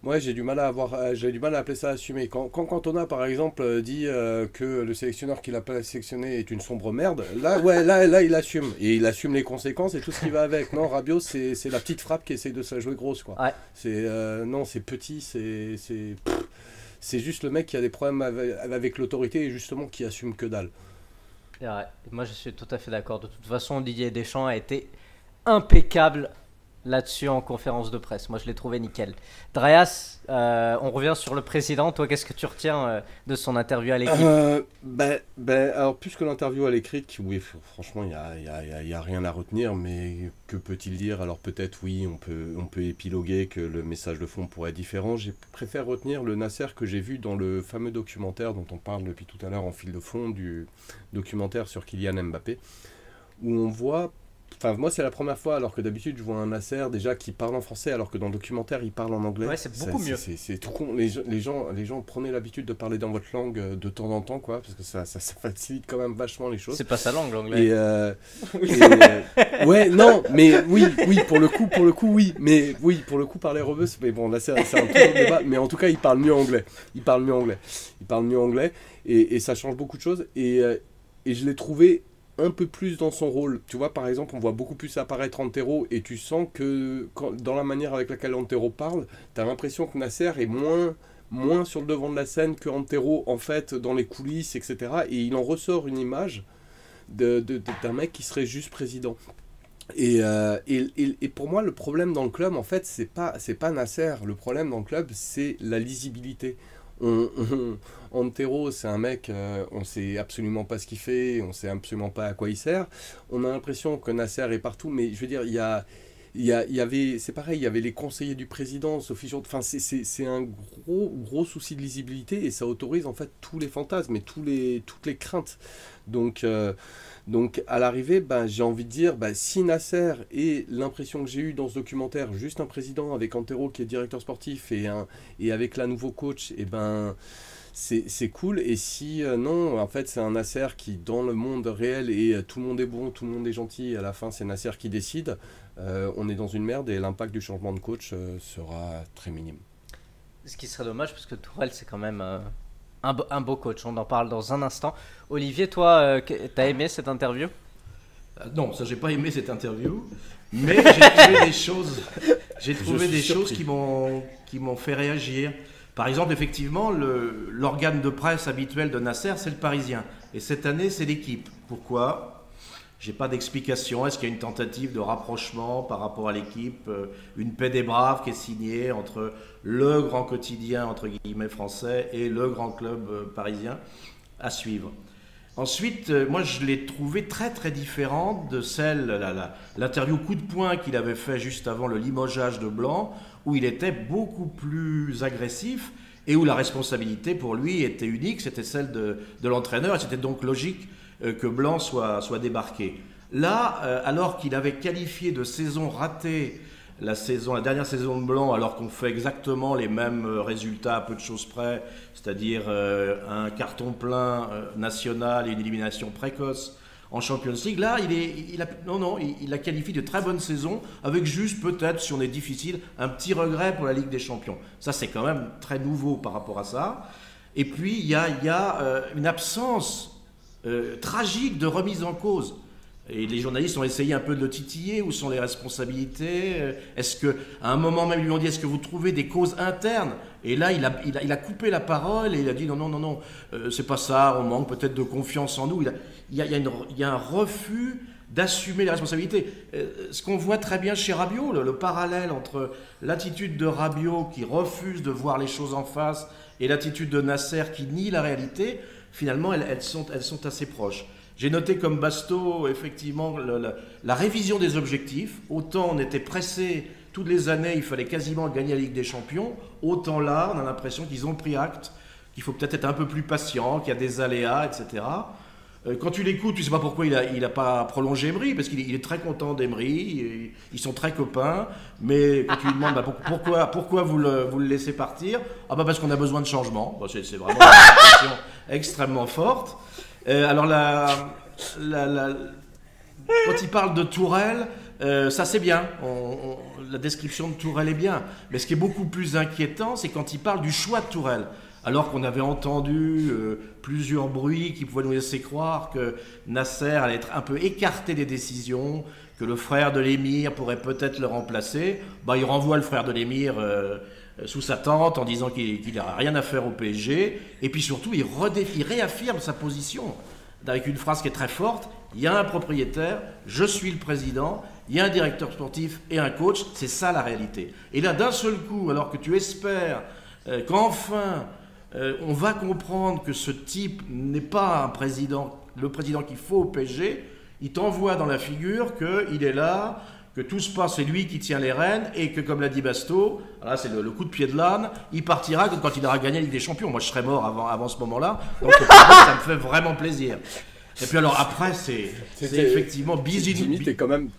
C: Ouais, j'ai du mal à appeler ça assumer. Quand Cantona, par exemple, dit que le sélectionneur qu'il a pas sélectionné est une sombre merde, là, il assume. Et il assume les conséquences et tout ce qui va avec. Non, Rabiot, c'est la petite frappe qui essaye de se la jouer grosse, quoi.
A: Ouais.
C: C'est petit, c'est juste le mec qui a des problèmes avec l'autorité et justement qui assume que dalle.
A: Ouais, moi, je suis tout à fait d'accord. De toute façon, Didier Deschamps a été impeccable là-dessus en conférence de presse. Moi, je l'ai trouvé nickel. Dryas, on revient sur le président. Toi, qu'est-ce que tu retiens de son interview à l'équipe?
C: Alors, plus que l'interview à l'écrit, oui, franchement, il y a rien à retenir, mais que peut-il dire? Alors, peut-être, oui, on peut épiloguer que le message de fond pourrait être différent. Je préfère retenir le Nasser que j'ai vu dans le fameux documentaire dont on parle depuis tout à l'heure en fil de fond, du documentaire sur Kylian Mbappé, où on voit... Enfin, moi, c'est la première fois, alors que d'habitude, je vois un Nasser déjà qui parle en français, alors que dans le documentaire, il parle en anglais.
A: Ouais, c'est beaucoup mieux.
C: C'est tout con. Les gens prenez l'habitude de parler dans votre langue de temps en temps, quoi, parce que ça facilite quand même vachement les choses.
A: C'est pas sa langue, l'anglais.
C: Ouais, non, mais oui, pour le coup, oui. Mais oui, pour le coup, parler rebeu, mais bon, là, c'est un peu le débat. Mais en tout cas, il parle mieux anglais. Et ça change beaucoup de choses. Et je l'ai trouvé un peu plus dans son rôle. Tu vois, par exemple, on voit beaucoup plus apparaître Antero et tu sens que dans la manière avec laquelle Antero parle, tu as l'impression que Nasser est moins sur le devant de la scène que Antero, en fait, dans les coulisses, etc. Et il en ressort une image d'un mec qui serait juste président. Et pour moi, le problème dans le club, en fait, c'est pas Nasser. Le problème dans le club, c'est la lisibilité. Antero, c'est un mec, on sait absolument pas ce qu'il fait, on sait absolument pas à quoi il sert. On a l'impression que Nasser est partout, mais je veux dire, il y avait, c'est pareil, il y avait les conseillers du président, Sophie Jourdain. Enfin, c'est un gros souci de lisibilité et ça autorise en fait tous les fantasmes et toutes les craintes. Donc à l'arrivée, j'ai envie de dire, si Nasser est l'impression que j'ai eue dans ce documentaire, juste un président avec Antero qui est directeur sportif et avec la nouveau coach, et c'est cool. Et si non, en fait c'est un Nasser qui dans le monde réel et tout le monde est bon, tout le monde est gentil, et à la fin c'est Nasser qui décide, on est dans une merde et l'impact du changement de coach sera très minime.
A: Ce qui serait dommage parce que Tourelle c'est quand même un beau coach, on en parle dans un instant. Olivier, toi, t'as aimé cette interview?
D: Non, ça j'ai pas aimé cette interview, mais j'ai trouvé des choses qui m'ont fait réagir. Par exemple, effectivement, l'organe de presse habituel de Nasser, c'est le Parisien. Et cette année, c'est l'équipe. Pourquoi? J'ai pas d'explication. Est-ce qu'il y a une tentative de rapprochement par rapport à l'équipe? Une paix des braves qui est signée entre le grand quotidien, entre guillemets, français et le grand club parisien à suivre. Ensuite, moi, je l'ai trouvé très, très différente de l'interview coup de poing qu'il avait fait juste avant le limogeage de Blanc, où il était beaucoup plus agressif et où la responsabilité pour lui était unique, c'était celle de l'entraîneur, et c'était donc logique que Blanc soit débarqué. Là, alors qu'il avait qualifié de saison ratée la dernière saison de Blanc, alors qu'on fait exactement les mêmes résultats à peu de choses près, c'est-à-dire un carton plein national et une élimination précoce en Champions League, là, il a qualifié de très bonne saison, avec juste peut-être, si on est difficile, un petit regret pour la Ligue des Champions. Ça, c'est quand même très nouveau par rapport à ça. Et puis, il y a une absence tragique de remise en cause. Et les journalistes ont essayé un peu de le titiller. Où sont les responsabilités? Est-ce qu'à un moment même, ils lui ont dit, est-ce que vous trouvez des causes internes? Et là, il a coupé la parole et il a dit non, c'est pas ça, on manque peut-être de confiance en nous. Il y a un refus d'assumer les responsabilités. Ce qu'on voit très bien chez Rabiot, le parallèle entre l'attitude de Rabiot qui refuse de voir les choses en face et l'attitude de Nasser qui nie la réalité, finalement, elles sont assez proches. J'ai noté comme Basto, effectivement, la révision des objectifs. Autant on était pressé, toutes les années, il fallait quasiment gagner la Ligue des Champions. Autant là, on a l'impression qu'ils ont pris acte, qu'il faut peut-être être un peu plus patient, qu'il y a des aléas, etc. Quand tu l'écoutes, tu ne sais pas pourquoi il n'a pas prolongé Emery, parce qu'il est très content d'Emery, ils sont très copains, mais quand tu lui demandes pourquoi vous le laissez partir, parce qu'on a besoin de changement. C'est vraiment une question extrêmement forte. Alors quand il parle de Tourelle, ça c'est bien, la description de Tourelle est bien, mais ce qui est beaucoup plus inquiétant, c'est quand il parle du choix de Tourelle. Alors qu'on avait entendu plusieurs bruits qui pouvaient nous laisser croire que Nasser allait être un peu écarté des décisions, que le frère de l'émir pourrait peut-être le remplacer, il renvoie le frère de l'émir sous sa tente en disant qu'il n'a rien à faire au PSG, et puis surtout il réaffirme sa position. avec une phrase qui est très forte. Il y a un propriétaire, je suis le président, il y a un directeur sportif et un coach, c'est ça la réalité. Et là, d'un seul coup, alors que tu espères qu'enfin on va comprendre que ce type n'est pas le président qu'il faut au PSG, il t'envoie dans la figure qu'il est là, que tout se passe, c'est lui qui tient les rênes, et que, comme l'a dit Basto, là c'est le coup de pied de l'âne, il partira quand il aura gagné la Ligue des Champions. Moi je serais mort avant ce moment-là, donc ça me fait vraiment plaisir. Et puis alors après, c'est effectivement
C: Jimmy, t'es quand même...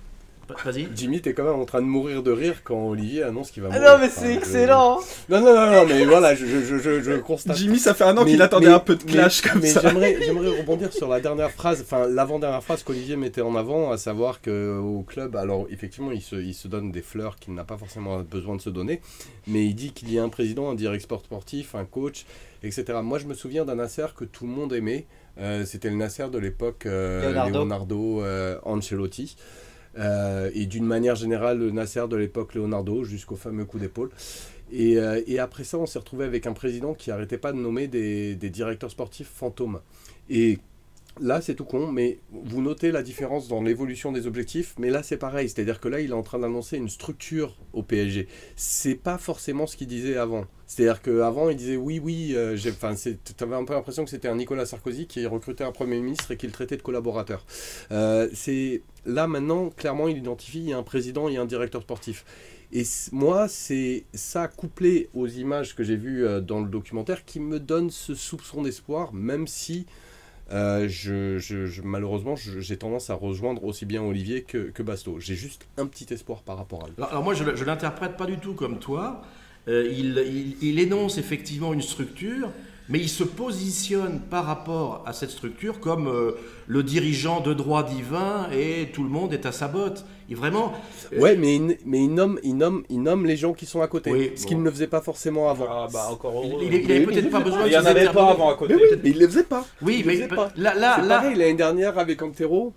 D: Vas-y.
C: Jimmy, t'es quand même en train de mourir de rire quand Olivier annonce qu'il va mourir.
A: Non mais c'est excellent.
C: Non, mais voilà, je constate.
B: Jimmy, ça fait un an qu'il attendait un peu de clash comme ça.
C: Mais j'aimerais rebondir sur la dernière phrase, enfin l'avant-dernière phrase qu'Olivier mettait en avant, à savoir qu'au club, alors effectivement, il se donne des fleurs qu'il n'a pas forcément besoin de se donner, mais il dit qu'il y a un président, un directeur sportif, un coach, etc. Moi, je me souviens d'un Nasser que tout le monde aimait. C'était le Nasser de l'époque Leonardo Ancelotti. Et d'une manière générale le Nasser de l'époque Leonardo jusqu'au fameux coup d'épaule et après ça on s'est retrouvé avec un président qui arrêtait pas de nommer des directeurs sportifs fantômes et là c'est tout con mais vous notez la différence dans l'évolution des objectifs mais là c'est pareil, c'est à dire que là il est en train d'annoncer une structure au PSG, c'est pas forcément ce qu'il disait avant, c'est à dire qu'avant il disait oui t'avais un peu l'impression que c'était un Nicolas Sarkozy qui recrutait un premier ministre et qui le traitait de collaborateur. Là maintenant clairement il identifie, il y a un président, il y a un directeur sportif et moi c'est ça couplé aux images que j'ai vues dans le documentaire qui me donne ce soupçon d'espoir, même si malheureusement, j'ai tendance à rejoindre aussi bien Olivier que Basto. J'ai juste un petit espoir par rapport à lui.
D: Alors moi, je l'interprète pas du tout comme toi. Il énonce effectivement une structure, mais il se positionne par rapport à cette structure comme le dirigeant de droit divin et tout le monde est à sa botte. Et vraiment.
C: Ouais, mais il nomme les gens qui sont à côté,
D: oui,
C: ce qu'il ne faisait pas forcément avant.
B: Ah bah encore heureux.
D: Il avait peut-être pas besoin de.
B: Il y en avait pas avant à côté.
C: Mais il les faisait pas.
D: Oui, mais là,
C: c'est pareil. L'année dernière avec Antero.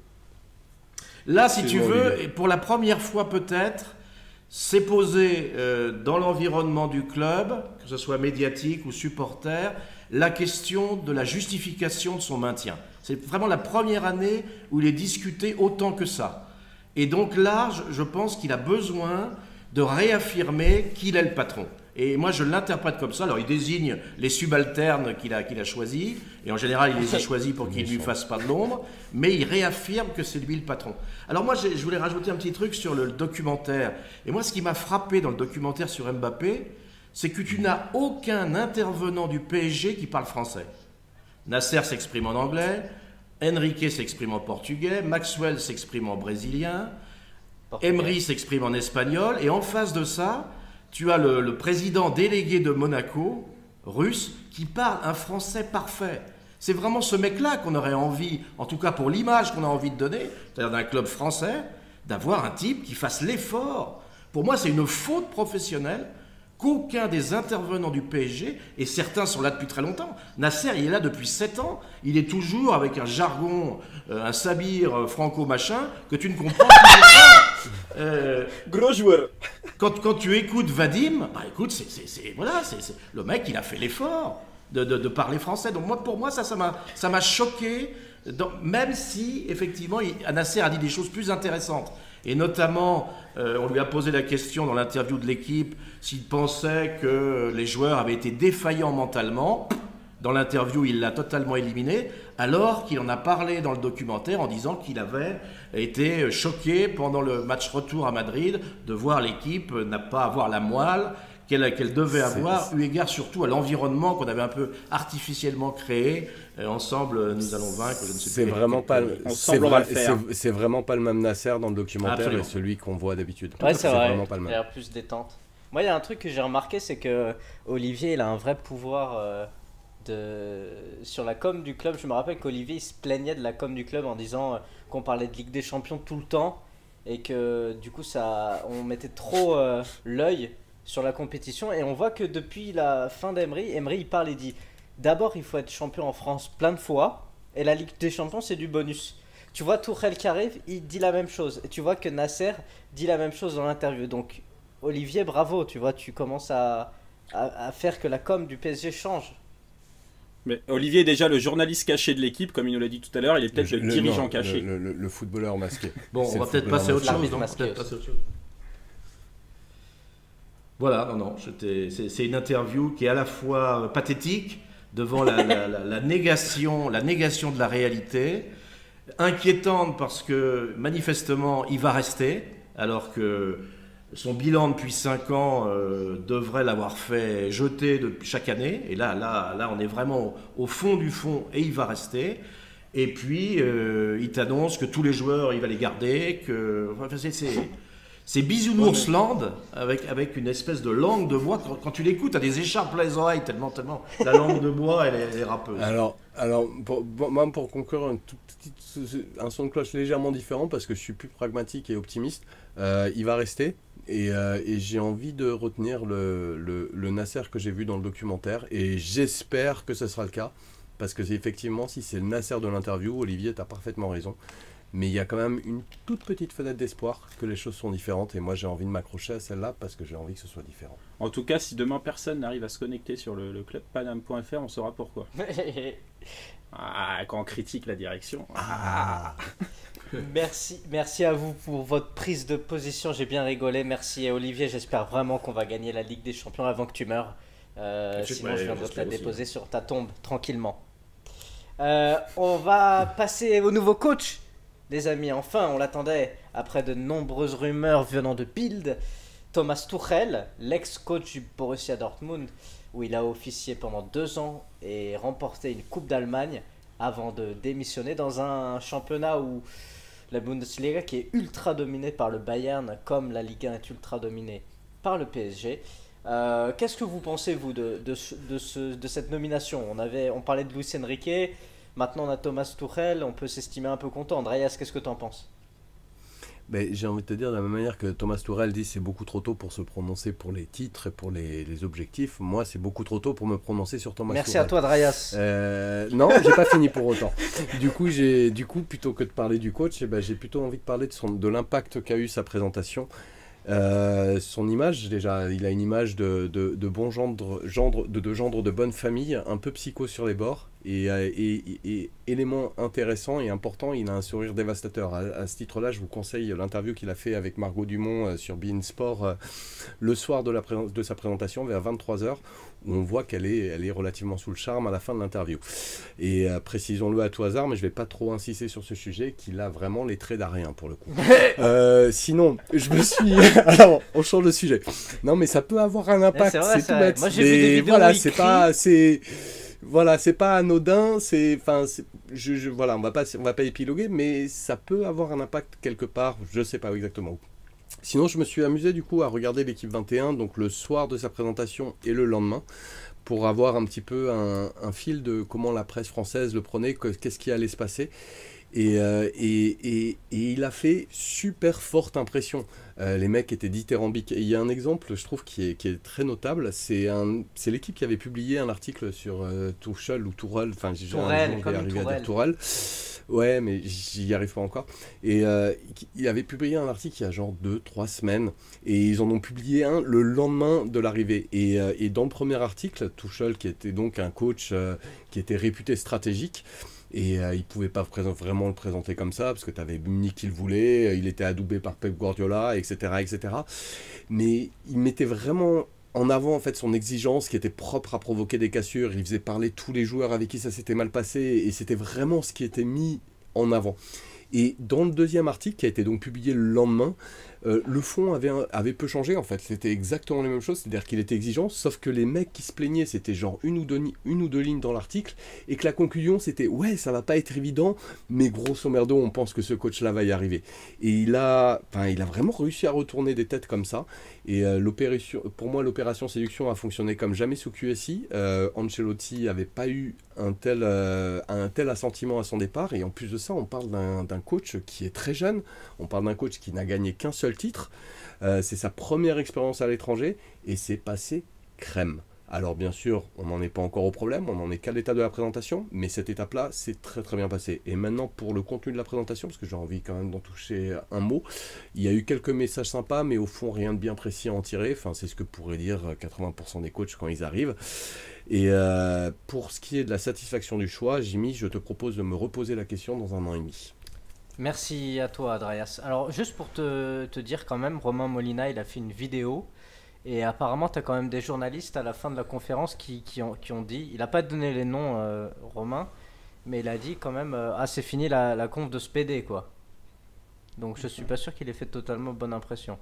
D: Là, si tu veux, et pour la première fois peut-être, s'est posé dans l'environnement du club, que ce soit médiatique ou supporter, la question de la justification de son maintien. C'est vraiment la première année où il est discuté autant que ça. Et donc là, je pense qu'il a besoin de réaffirmer qu'il est le patron. Et moi, je l'interprète comme ça. Alors, il désigne les subalternes qu'il a choisis, et en général, il les a choisis pour qu'ils ne lui fassent pas de l'ombre, mais il réaffirme que c'est lui le patron. Alors moi, je voulais rajouter un petit truc sur le documentaire. Et moi, ce qui m'a frappé dans le documentaire sur Mbappé, c'est que tu n'as aucun intervenant du PSG qui parle français. Nasser s'exprime en anglais, Enrique s'exprime en portugais, Maxwell s'exprime en brésilien, Emery s'exprime en espagnol, et en face de ça, tu as le président délégué de Monaco, russe, qui parle un français parfait. C'est vraiment ce mec-là qu'on aurait envie, en tout cas pour l'image qu'on a envie de donner, c'est-à-dire d'un club français, d'avoir un type qui fasse l'effort. Pour moi, c'est une faute professionnelle qu'aucun des intervenants du PSG, et certains sont là depuis très longtemps. Nasser, il est là depuis 7 ans. Il est toujours avec un jargon, un sabir franco-machin, que tu ne comprends plus.
B: Gros joueur.
D: Quand tu écoutes Vadim, bah écoute, voilà, le mec, il a fait l'effort de parler français. Donc pour moi, ça m'a choqué, même si, effectivement, Nasser a dit des choses plus intéressantes. Et notamment, on lui a posé la question dans l'interview de l'équipe s'il pensait que les joueurs avaient été défaillants mentalement. Dans l'interview, il l'a totalement éliminé, alors qu'il en a parlé dans le documentaire en disant qu'il avait été choqué pendant le match retour à Madrid de voir l'équipe n'a pas avoir la moelle qu'elle devait avoir, eu égard surtout à l'environnement qu'on avait un peu artificiellement créé. Ensemble, nous allons vaincre. Je ne sais
C: c'est
D: plus
C: vraiment pas, c'est vraiment pas le même Nasser dans le documentaire.
D: Absolument.
C: Et celui qu'on voit d'habitude.
A: Ouais, c'est vrai.
C: Vraiment pas le
A: Il
C: même.
A: a l'air plus détente. Moi, il y a un truc que j'ai remarqué, c'est que Olivier, il a un vrai pouvoir sur la com du club. Je me rappelle qu'Olivier, il se plaignait de la com du club en disant qu'on parlait de Ligue des Champions tout le temps et que du coup, on mettait trop l'œil sur la compétition. Et on voit que depuis la fin d'Emery, il parle et dit d'abord, il faut être champion en France plein de fois et la Ligue des Champions, c'est du bonus. Tu vois, Tourelle qui arrive, il dit la même chose. Et tu vois que Nasser dit la même chose dans l'interview. Donc, Olivier, bravo, tu vois, tu commences à faire que la com du PSG change.
B: Mais Olivier est déjà le journaliste caché de l'équipe, comme il nous l'a dit tout à l'heure, il est peut-être le dirigeant
C: non,
B: caché.
C: Le footballeur masqué.
D: Bon, on va peut-être passer à autre chose. Non, peut-être passer à autre chose. Voilà, non, c'est une interview qui est à la fois pathétique devant la négation de la réalité, inquiétante parce que manifestement il va rester, alors que son bilan depuis 5 ans devrait l'avoir fait jeter chaque année. Et là, on est vraiment au fond du fond et il va rester. Et puis, il t'annonce que tous les joueurs, il va les garder. Enfin, c'est Bisounoursland avec une espèce de langue de bois. Quand tu l'écoutes, tu as des écharpes plein les oreilles, tellement. La langue de bois, elle est râpeuse.
C: Alors pour conclure, un son de cloche légèrement différent, parce que je suis plus pragmatique et optimiste. Il va rester. Et j'ai envie de retenir le Nasser que j'ai vu dans le documentaire. Et j'espère que ce sera le cas. Parce que effectivement, si c'est le Nasser de l'interview, Olivier, tu as parfaitement raison. Mais il y a quand même une toute petite fenêtre d'espoir que les choses sont différentes. Et moi, j'ai envie de m'accrocher à celle-là parce que j'ai envie que ce soit différent.
B: En tout cas, si demain personne n'arrive à se connecter sur le clubpanam.fr, on saura pourquoi. Quand on critique la direction.
A: Merci à vous pour votre prise de position, j'ai bien rigolé. Merci Olivier, j'espère vraiment qu'on va gagner la Ligue des Champions avant que tu meurs. Sinon je viendrai te la déposer sur ta tombe tranquillement. On va passer au nouveau coach, les amis. Enfin, on l'attendait après de nombreuses rumeurs venant de Bild. Thomas Tuchel, l'ex-coach du Borussia Dortmund, où il a officié pendant 2 ans et remporté une Coupe d'Allemagne avant de démissionner dans un championnat où la Bundesliga qui est ultra dominée par le Bayern, comme la Ligue 1 est ultra dominée par le PSG. Qu'est-ce que vous pensez, vous, de cette nomination? On parlait de Luis Enrique, maintenant on a Thomas Tuchel, on peut s'estimer un peu content. Andreas, qu'est-ce que tu en penses?
C: J'ai envie de te dire, de la même manière que Thomas Tuchel dit c'est beaucoup trop tôt pour se prononcer pour les titres et pour les objectifs, moi c'est beaucoup trop tôt pour me prononcer sur Thomas Tuchel.
A: Merci à toi, Andreas.
C: Non, j'ai pas fini pour autant. Du coup, plutôt que de parler du coach, j'ai plutôt envie de parler de l'impact qu'a eu sa présentation. Son image, déjà, il a une image de bon gendre de bonne famille, un peu psycho sur les bords, et élément intéressant et important, il a un sourire dévastateur. À ce titre-là, je vous conseille l'interview qu'il a fait avec Margot Dumont sur beIN Sport le soir de sa présentation, vers 23h, où on voit qu'elle est relativement sous le charme à la fin de l'interview. Et précisons-le à tout hasard, mais je ne vais pas trop insister sur ce sujet, qu'il a vraiment les traits d'Arien pour le coup. Sinon, je me suis... Alors, on change de sujet. Non, mais ça peut avoir un impact, c'est tout bête.
A: Moi, j'ai vu des vidéos
C: voilà, c'est pas anodin, voilà, on va pas épiloguer, mais ça peut avoir un impact quelque part, je sais pas exactement où. Sinon, je me suis amusé du coup à regarder l'équipe 21, donc le soir de sa présentation et le lendemain, pour avoir un petit peu un fil de comment la presse française le prenait, qu'est-ce qui allait se passer. Et il a fait super forte impression. Les mecs étaient dithyrambiques. Et il y a un exemple, je trouve, qui est très notable. C'est l'équipe qui avait publié un article sur Tuchel ou Tourelle. Enfin,
A: Tourelle, comme
C: à dire Tourelle. Ouais, mais j'y arrive pas encore. Et il avait publié un article il y a genre 2-3 semaines. Et ils en ont publié un le lendemain de l'arrivée. Et dans le premier article, Tuchel, qui était donc un coach qui était réputé stratégique, et il ne pouvait pas vraiment le présenter comme ça, parce que tu avais Munich qui le voulait, il était adoubé par Pep Guardiola, etc., etc. Mais il mettait vraiment en avant en fait son exigence qui était propre à provoquer des cassures. Il faisait parler tous les joueurs avec qui ça s'était mal passé, et c'était vraiment ce qui était mis en avant. Et dans le deuxième article, qui a été donc publié le lendemain, le fond avait peu changé en fait. C'était exactement la même chose, c'est-à-dire qu'il était exigeant, sauf que les mecs qui se plaignaient, c'était genre une ou deux lignes dans l'article, et que la conclusion c'était ouais, ça va pas être évident, mais grosso merdo, on pense que ce coach-là va y arriver. Et il a vraiment réussi à retourner des têtes comme ça. Et pour moi, l'opération séduction a fonctionné comme jamais sous QSI. Ancelotti n'avait pas eu un tel assentiment à son départ, et en plus de ça, on parle d'un coach qui est très jeune. On parle d'un coach qui n'a gagné qu'un seul titre. C'est sa première expérience à l'étranger, et c'est passé crème. Alors bien sûr, on n'en est pas encore au problème, on n'en est qu'à l'état de la présentation, mais cette étape-là, c'est très très bien passé. Et maintenant, pour le contenu de la présentation, parce que j'ai envie quand même d'en toucher un mot, il y a eu quelques messages sympas, mais au fond, rien de bien précis à en tirer. Enfin, c'est ce que pourraient dire 80% des coachs quand ils arrivent. Et pour ce qui est de la satisfaction du choix, Jimmy, je te propose de me reposer la question dans 1 an et demi.
A: Merci à toi, Adrias. Alors, juste pour te dire quand même, Romain Molina, il a fait une vidéo. Et apparemment, tu as quand même des journalistes à la fin de la conférence qui ont dit, il n'a pas donné les noms, Romain, mais il a dit quand même, c'est fini la conf de ce PD, quoi. Donc je suis pas sûr qu'il ait fait totalement bonne impression.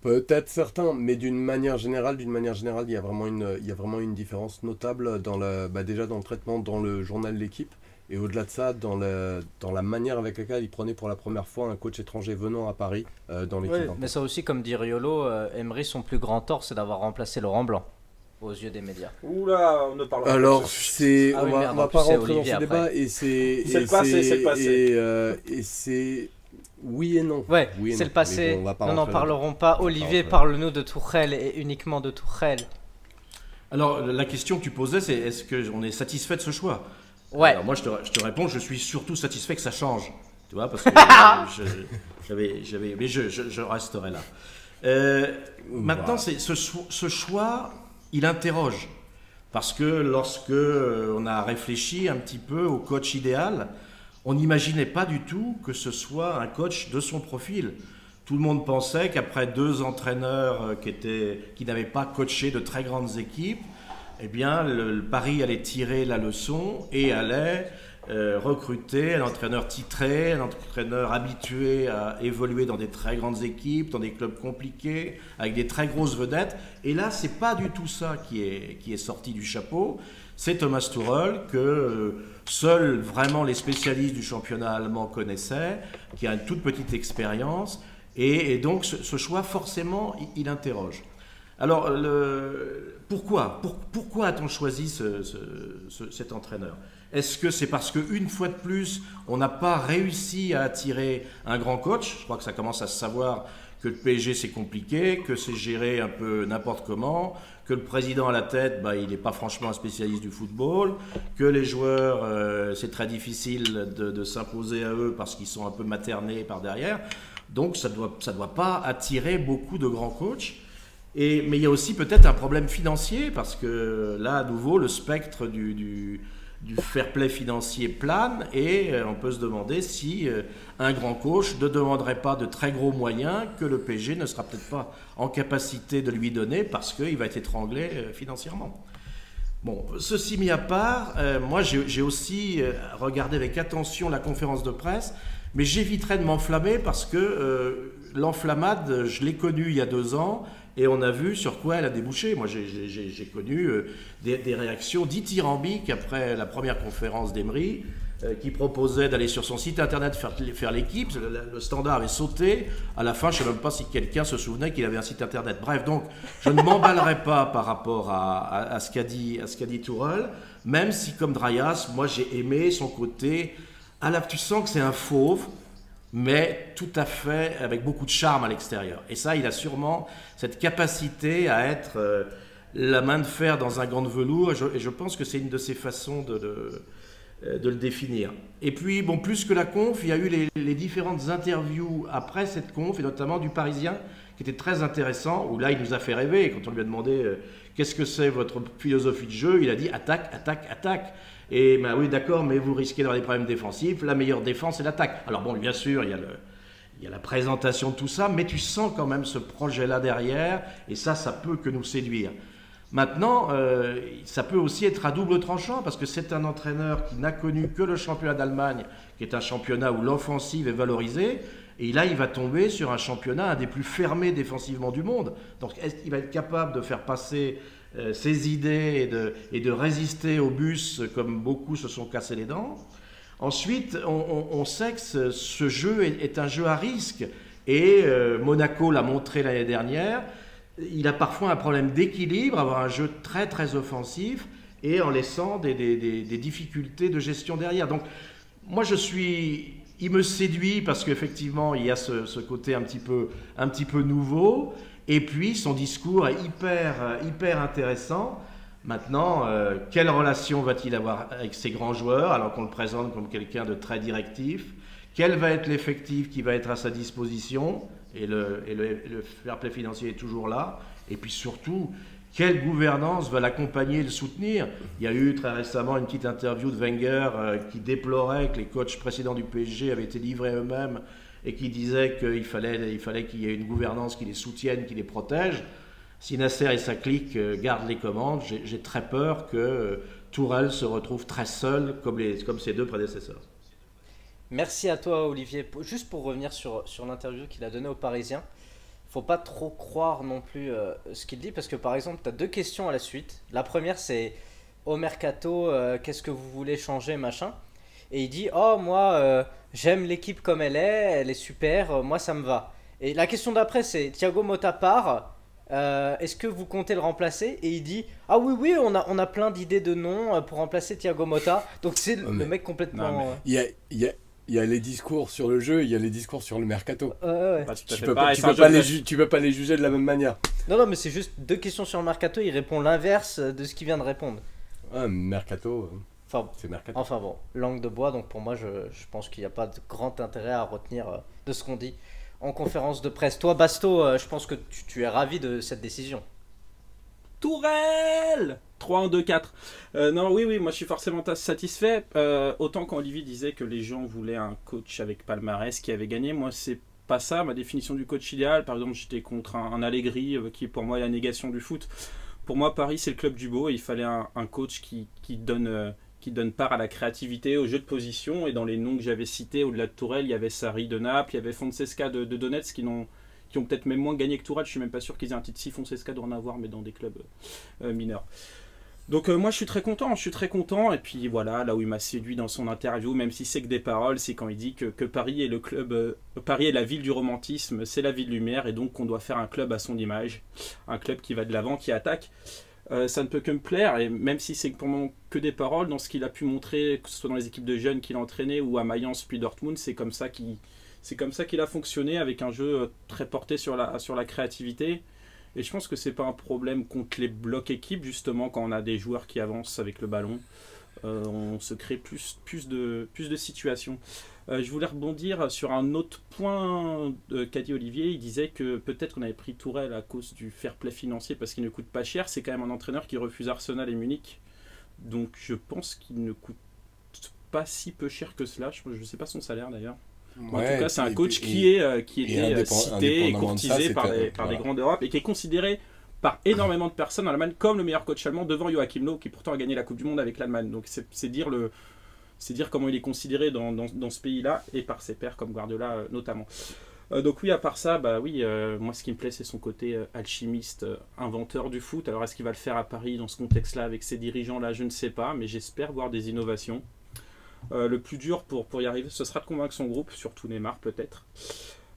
C: Peut-être certains, mais d'une manière générale, il y a vraiment une différence notable déjà dans le traitement dans le journal de l'équipe. Et au-delà de ça, dans la manière avec laquelle il prenait pour la première fois un coach étranger venant à Paris dans l'équipe.
A: Oui, mais ça aussi, comme dit Riolo, Emery, son plus grand tort, c'est d'avoir remplacé Laurent Blanc aux yeux des médias.
B: Oula, on ne parle pas.
C: Alors,
B: de ça.
C: on va pas rentrer dans ce débat et c'est
B: le passé.
C: Et c'est oui et non.
A: Ouais,
C: oui et
A: c'est
C: non.
A: le passé.
C: Bon,
A: Nous n'en parlerons pas. Olivier, parle-nous de Tourelle et uniquement de Tourelle.
D: Alors, la question que tu posais, c'est est-ce qu'on est satisfait de ce choix?
A: Ouais.
D: Alors moi, je te réponds, je suis surtout satisfait que ça change. Tu vois, parce que mais je resterai là. Maintenant, ce choix, il interroge. Parce que lorsque on a réfléchi un petit peu au coach idéal, on n'imaginait pas du tout que ce soit un coach de son profil. Tout le monde pensait qu'après 2 entraîneurs qui n'avaient pas coaché de très grandes équipes, eh bien, le Paris allait tirer la leçon et allait recruter un entraîneur titré, un entraîneur habitué à évoluer dans des très grandes équipes, dans des clubs compliqués, avec des très grosses vedettes. Et là, c'est pas du tout ça qui est sorti du chapeau. C'est Thomas Tuchel que seuls vraiment les spécialistes du championnat allemand connaissaient, qui a une toute petite expérience. Et donc, ce choix, forcément, il interroge. Alors, pourquoi a-t-on choisi cet entraîneur? Est-ce que c'est parce qu'une fois de plus, on n'a pas réussi à attirer un grand coach? Je crois que ça commence à se savoir que le PSG c'est compliqué, que c'est géré un peu n'importe comment, que le président à la tête, il n'est pas franchement un spécialiste du football, que les joueurs, c'est très difficile de s'imposer à eux parce qu'ils sont un peu maternés par derrière. Donc ça doit pas attirer beaucoup de grands coachs. Mais il y a aussi peut-être un problème financier, parce que là, à nouveau, le spectre du fair play financier plane, et on peut se demander si un grand coach ne demanderait pas de très gros moyens que le PSG ne sera peut-être pas en capacité de lui donner, parce qu'il va être étranglé financièrement. Bon, ceci mis à part, moi j'ai aussi regardé avec attention la conférence de presse, mais j'éviterai de m'enflammer parce que l'enflammade, je l'ai connue il y a 2 ans, et on a vu sur quoi elle a débouché. Moi, j'ai connu des réactions dithyrambiques après la première conférence d'Emery, qui proposait d'aller sur son site internet faire l'équipe. Le standard avait sauté. À la fin, je ne sais même pas si quelqu'un se souvenait qu'il avait un site internet. Bref, donc, je ne m'emballerai pas par rapport à ce qu'a dit Tuchel, même si, comme Drayas, moi, j'ai aimé son côté. Tu sens que c'est un fauve, mais tout à fait avec beaucoup de charme à l'extérieur. Et ça, il a sûrement cette capacité à être la main de fer dans un gant de velours, et je pense que c'est une de ses façons de le définir. Et puis, bon, plus que la conf, il y a eu les différentes interviews après cette conf, et notamment du Parisien, qui était très intéressant, où là, il nous a fait rêver. Et quand on lui a demandé qu'est-ce que c'est votre philosophie de jeu, il a dit attaque, attaque, attaque. Et oui, d'accord, mais vous risquez d'avoir des problèmes défensifs. La meilleure défense, c'est l'attaque. Alors bon, bien sûr, il y a la présentation de tout ça, mais tu sens quand même ce projet-là derrière, et ça peut que nous séduire. Maintenant, ça peut aussi être à double tranchant, parce que c'est un entraîneur qui n'a connu que le championnat d'Allemagne, qui est un championnat où l'offensive est valorisée, et là, il va tomber sur un championnat un des plus fermés défensivement du monde. Donc, est-ce qu'il va être capable de faire passer ses idées et de résister au bus comme beaucoup se sont cassés les dents? Ensuite, on sait que ce jeu est un jeu à risque, et Monaco l'a montré l'année dernière. Il a parfois un problème d'équilibre, avoir un jeu très très offensif et en laissant des difficultés de gestion derrière. Donc moi il me séduit parce qu'effectivement il y a ce côté un petit peu nouveau, Et puis son discours est hyper intéressant. Maintenant, quelle relation va-t-il avoir avec ses grands joueurs alors qu'on le présente comme quelqu'un de très directif? Quel va être l'effectif qui va être à sa disposition? Et le fair play financier est toujours là. Et puis surtout, quelle gouvernance va l'accompagner et le soutenir? Il y a eu très récemment une petite interview de Wenger qui déplorait que les coachs précédents du PSG avaient été livrés eux-mêmes et qui disait qu'il fallait qu'il y ait une gouvernance qui les soutienne, qui les protège. Si Nasser et sa clique gardent les commandes, j'ai très peur que Tourelle se retrouve très seul comme ses deux prédécesseurs.
A: Merci à toi Olivier. Juste pour revenir sur l'interview qu'il a donnée aux Parisiens, faut pas trop croire non plus ce qu'il dit, parce que par exemple, tu as deux questions à la suite. La première, c'est au mercato, qu'est-ce que vous voulez changer, machin. Et il dit, oh moi, j'aime l'équipe comme elle est super, moi ça me va. Et la question d'après, c'est Thiago Motta part, est-ce que vous comptez le remplacer? Et il dit, ah oui, on a plein d'idées de noms pour remplacer Thiago Motta. Donc c'est le mec complètement...
C: Il y a les discours sur le jeu, il y a les discours sur le mercato.
A: Ouais.
B: Bah,
C: Tu peux pas les juger de la même manière.
A: Non, mais c'est juste deux questions sur le mercato, il répond l'inverse de ce qu'il vient de répondre.
C: Mercato, c'est mercato.
A: Enfin bon, langue de bois, donc pour moi je pense qu'il n'y a pas de grand intérêt à retenir de ce qu'on dit en conférence de presse. Toi Basto, je pense que tu es ravi de cette décision.
B: Tourelle 3-1-2-4. Non, oui, moi je suis forcément satisfait. Autant quand Olivier disait que les gens voulaient un coach avec palmarès qui avait gagné, moi c'est pas ça ma définition du coach idéal. Par exemple, j'étais contre un Allegri qui pour moi est la négation du foot. Pour moi, Paris c'est le club du beau et il fallait un coach qui donne part à la créativité, au jeu de position. Et dans les noms que j'avais cités, au-delà de Tourelle, il y avait Sarri de Naples, il y avait Fonseca de Donetsk qui ont peut-être même moins gagné que Tourelle. Je suis même pas sûr qu'ils aient un titre. Si Fonseca doit en avoir, mais dans des clubs mineurs. Donc moi je suis très content. Et puis voilà, là où il m'a séduit dans son interview, même si c'est que des paroles, c'est quand il dit que Paris est le club, Paris est la ville du romantisme, c'est la ville de lumière, et donc qu'on doit faire un club à son image, un club qui va de l'avant, qui attaque. Ça ne peut que me plaire, et même si c'est pour le moment que des paroles, dans ce qu'il a pu montrer, que ce soit dans les équipes de jeunes qu'il a entraînées ou à Mayence puis Dortmund, c'est comme ça qu'il a fonctionné, avec un jeu très porté sur la créativité. Et je pense que c'est pas un problème contre les blocs équipes, justement, quand on a des joueurs qui avancent avec le ballon. On se crée plus de situations. Je voulais rebondir sur un autre point qu'a dit Olivier. Il disait que peut-être qu'on avait pris Tourelle à cause du fair play financier parce qu'il ne coûte pas cher. C'est quand même un entraîneur qui refuse Arsenal et Munich. Donc je pense qu'il ne coûte pas si peu cher que cela. Je ne sais pas son salaire d'ailleurs. En tout cas, c'est un coach qui était cité et courtisé par les grands d'Europe et qui est considéré par énormément de personnes en Allemagne comme le meilleur coach allemand devant Joachim Löw, qui pourtant a gagné la Coupe du Monde avec l'Allemagne. Donc c'est dire comment il est considéré dans ce pays-là et par ses pairs comme Guardiola notamment. Donc oui, à part ça, moi ce qui me plaît c'est son côté alchimiste, inventeur du foot. Alors est-ce qu'il va le faire à Paris dans ce contexte-là avec ses dirigeants-là, je ne sais pas, mais j'espère voir des innovations. Le plus dur pour y arriver, ce sera de convaincre son groupe, surtout Neymar peut-être.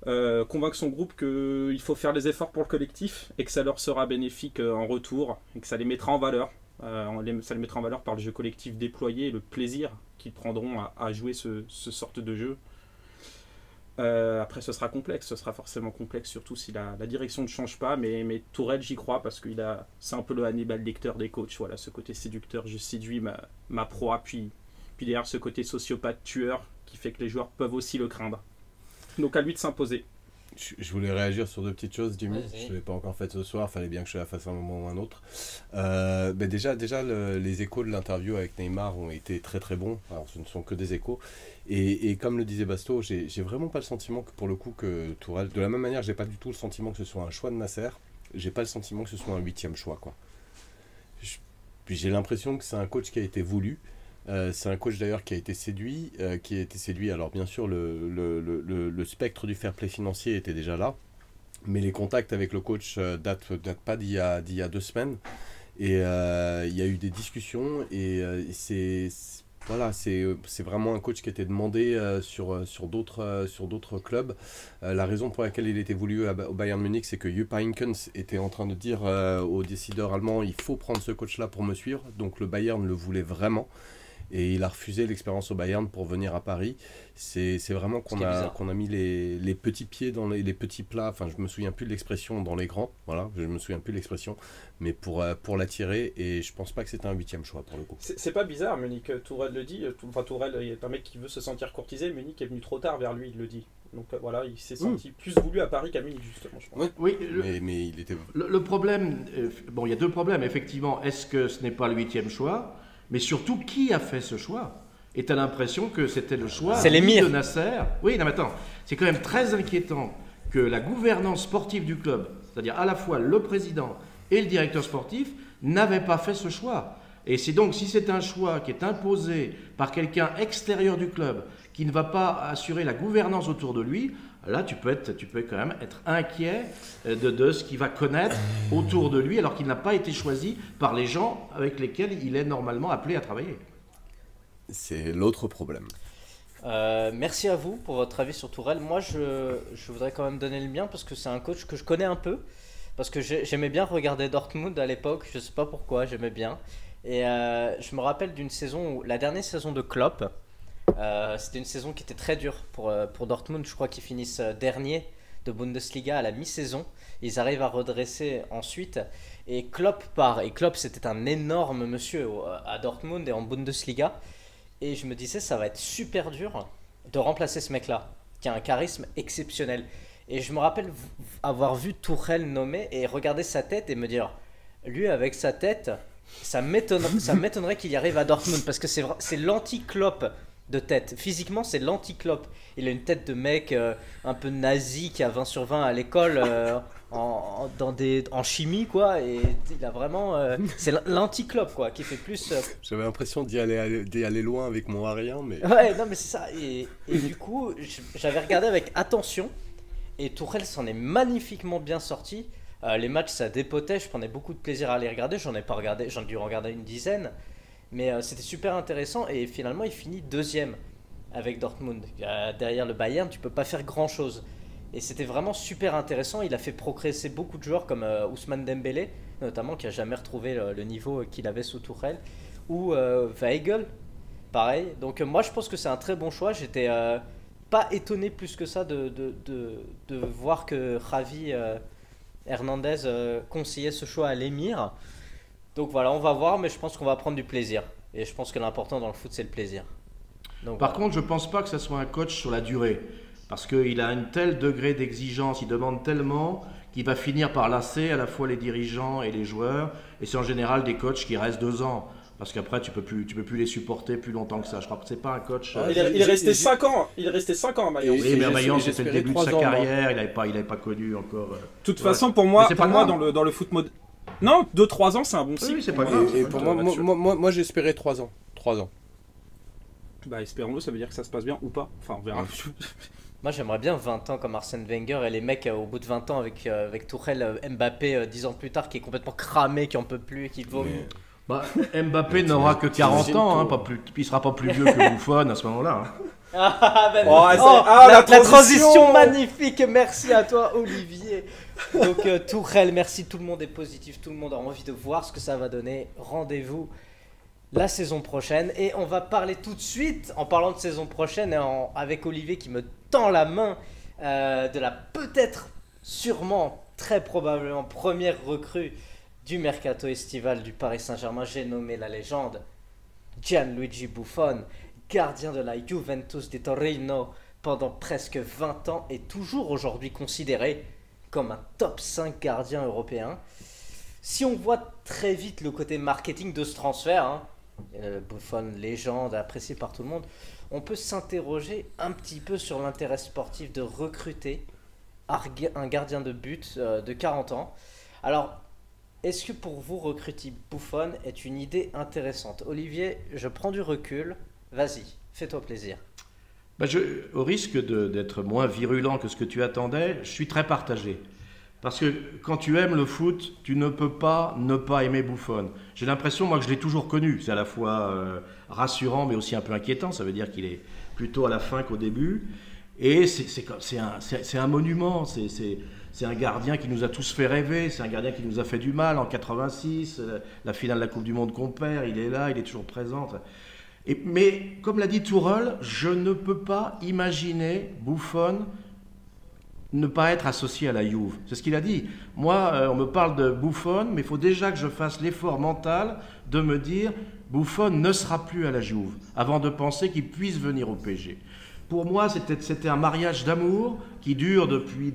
B: Convaincre son groupe qu'il faut faire des efforts pour le collectif et que ça leur sera bénéfique en retour et que ça les mettra en valeur. Ça les mettra en valeur par le jeu collectif déployé et le plaisir qu'ils prendront à jouer ce sorte de jeu. Après ce sera forcément complexe, surtout si la direction ne change pas, mais Tourelle j'y crois parce que c'est un peu le Hannibal Lecter des coachs, voilà, ce côté séducteur, je séduis ma proie, puis derrière ce côté sociopathe tueur qui fait que les joueurs peuvent aussi le craindre. Donc à lui de s'imposer.
C: Je voulais réagir sur deux petites choses, Jimmy.
A: Vas-y.
C: Je ne l'ai pas encore fait ce soir, fallait bien que je la fasse à un moment ou un autre. Déjà les échos de l'interview avec Neymar ont été très très bons. Alors ce ne sont que des échos. Et comme le disait Basto, j'ai vraiment pas le sentiment que pour le coup que Tourelle, de la même manière, j'ai pas du tout le sentiment que ce soit un choix de Nasser. J'ai pas le sentiment que ce soit un 8e choix, quoi. Puis j'ai l'impression que c'est un coach qui a été voulu. C'est un coach d'ailleurs qui a été séduit, alors bien sûr le spectre du fair play financier était déjà là, mais les contacts avec le coach datent pas d'il y a 2 semaines, et il y a eu des discussions, et c'est vraiment un coach qui a été demandé sur d'autres clubs. La raison pour laquelle il était voulu au Bayern Munich, c'est que Jupp Heynckes était en train de dire aux décideurs allemands, il faut prendre ce coach là pour me suivre, donc le Bayern le voulait vraiment. et il a refusé l'expérience au Bayern pour venir à Paris. C'est vraiment qu'on a mis les petits pieds dans les petits plats, enfin je me souviens plus de l'expression, dans les grands, voilà, je me souviens plus de l'expression, mais pour l'attirer, et je pense pas que c'était un 8e choix pour le coup.
B: C'est pas bizarre, Munich, Tourelle le dit, enfin Tourelle est un mec qui veut se sentir courtisé, Munich est venu trop tard vers lui, il le dit. Donc voilà, il s'est senti plus voulu à Paris qu'à Munich, justement, je pense.
D: Oui,
C: mais il était...
D: Le problème, bon, il y a deux problèmes, effectivement. Est-ce que ce n'est pas le 8e choix? Mais surtout, qui a fait ce choix? Et tu as l'impression que c'était le choix de Nasser. Oui, non, mais attends, c'est quand même très inquiétant que la gouvernance sportive du club, c'est-à-dire à la fois le président et le directeur sportif, n'avaient pas fait ce choix. Et c'est donc, si c'est un choix qui est imposé par quelqu'un extérieur du club, qui ne va pas assurer la gouvernance autour de lui, là, tu peux quand même être inquiet de ce qu'il va connaître autour de lui, alors qu'il n'a pas été choisi par les gens avec lesquels il est normalement appelé à travailler.
C: C'est l'autre problème.
A: Merci à vous pour votre avis sur Tourelle. Moi, je voudrais quand même donner le mien parce que c'est un coach que je connais un peu. Parce que j'aimais bien regarder Dortmund à l'époque, je sais pas pourquoi, j'aimais bien. Et je me rappelle d'une saison, la dernière saison de Klopp, c'était une saison qui était très dure pour Dortmund. Je crois qu'ils finissent dernier de Bundesliga à la mi-saison. Ils arrivent à redresser ensuite. Et Klopp part. Et Klopp, c'était un énorme monsieur à Dortmund et en Bundesliga. Et je me disais, ça va être super dur de remplacer ce mec-là, qui a un charisme exceptionnel. Et je me rappelle avoir vu Tuchel nommé et regarder sa tête et me dire, lui avec sa tête, ça m'étonnerait qu'il y arrive à Dortmund parce que c'est l'anti-Klopp de tête. Physiquement, c'est l'anti-Klopp. Il a une tête de mec un peu nazi qui a 20 sur 20 à l'école en chimie, quoi. Et il a vraiment... c'est l'anti-Klopp, quoi, qui fait plus...
C: J'avais l'impression d'y aller loin avec mon Arien, mais...
A: Ouais, non, mais c'est ça. Et du coup, j'avais regardé avec attention. Et Tuchel s'en est magnifiquement bien sorti. Les matchs, ça dépotait. Je prenais beaucoup de plaisir à les regarder. J'en ai dû en regarder une dizaine. Mais c'était super intéressant. Et finalement, il finit deuxième avec Dortmund. Derrière le Bayern, tu peux pas faire grand-chose. Et c'était vraiment super intéressant. Il a fait progresser beaucoup de joueurs comme Ousmane Dembélé, notamment, qui a jamais retrouvé le niveau qu'il avait sous Tuchel. Ou Weigl, pareil. Donc moi, je pense que c'est un très bon choix. J'étais... pas étonné plus que ça de voir que Javi Hernandez conseillait ce choix à l'émir. Donc voilà, on va voir, mais je pense qu'on va prendre du plaisir. Et je pense que l'important dans le foot, c'est le plaisir. Donc,
D: Par contre, je ne pense pas que ce soit un coach sur la durée. Parce qu'il a un tel degré d'exigence, il demande tellement qu'il va finir par lasser à la fois les dirigeants et les joueurs. Et c'est en général des coachs qui restent 2 ans. Parce qu'après, tu peux plus les supporter plus longtemps que ça. Je crois que c'est pas un coach.
B: Il est resté 5 ans. Il est resté 5 ans à Mayence.
D: Oui, mais à Mayence, c'était le début de sa carrière. Il n'avait pas connu encore.
B: De toute façon, pour moi, dans le foot mode. Non, 2-3 ans, c'est un bon cycle.
D: Oui, c'est pas grave.
C: Et pour moi j'espérais 3 ans. 3 ans.
B: Bah, espérons-le, ça veut dire que ça se passe bien ou pas. Enfin, on verra.
A: moi, j'aimerais bien 20 ans comme Arsène Wenger et les mecs au bout de 20 ans avec Tuchel, Mbappé 10 ans plus tard qui est complètement cramé, qui en peut plus, qui vomit.
D: Bah, Mbappé n'aura que 40 ans, hein, il sera pas plus vieux que Buffon à ce moment-là.
A: Hein. La transition magnifique, merci à toi Olivier. Donc Tuchel, merci, tout le monde est positif, tout le monde a envie de voir ce que ça va donner. Rendez-vous la saison prochaine et on va parler tout de suite, en parlant de saison prochaine, avec Olivier qui me tend la main, de la peut-être, sûrement, très probablement première recrue du mercato estival du Paris Saint-Germain. J'ai nommé la légende Gianluigi Buffon, gardien de la Juventus de Torino pendant presque 20 ans et toujours aujourd'hui considéré comme un top 5 gardien européen. Si on voit très vite le côté marketing de ce transfert, Buffon, légende, apprécié par tout le monde, on peut s'interroger un petit peu sur l'intérêt sportif de recruter un gardien de but de 40 ans. Alors, est-ce que pour vous, recruter Buffon est une idée intéressante? Olivier, je prends du recul. Vas-y, fais-toi plaisir.
D: Au risque d'être moins virulent que ce que tu attendais, je suis très partagé. Parce que quand tu aimes le foot, tu ne peux pas ne pas aimer Buffon. J'ai l'impression, moi, que je l'ai toujours connu. C'est à la fois rassurant, mais aussi un peu inquiétant. Ça veut dire qu'il est plutôt à la fin qu'au début. Et c'est un monument. C'est un gardien qui nous a tous fait rêver. C'est un gardien qui nous a fait du mal en 86. La finale de la Coupe du Monde qu'on perd, il est là, il est toujours présent. Mais comme l'a dit Tourelle, je ne peux pas imaginer Buffon ne pas être associé à la Juve. C'est ce qu'il a dit. Moi, on me parle de Buffon, mais il faut déjà que je fasse l'effort mental de me dire Buffon ne sera plus à la Juve avant de penser qu'il puisse venir au PSG. Pour moi, c'était un mariage d'amour qui dure depuis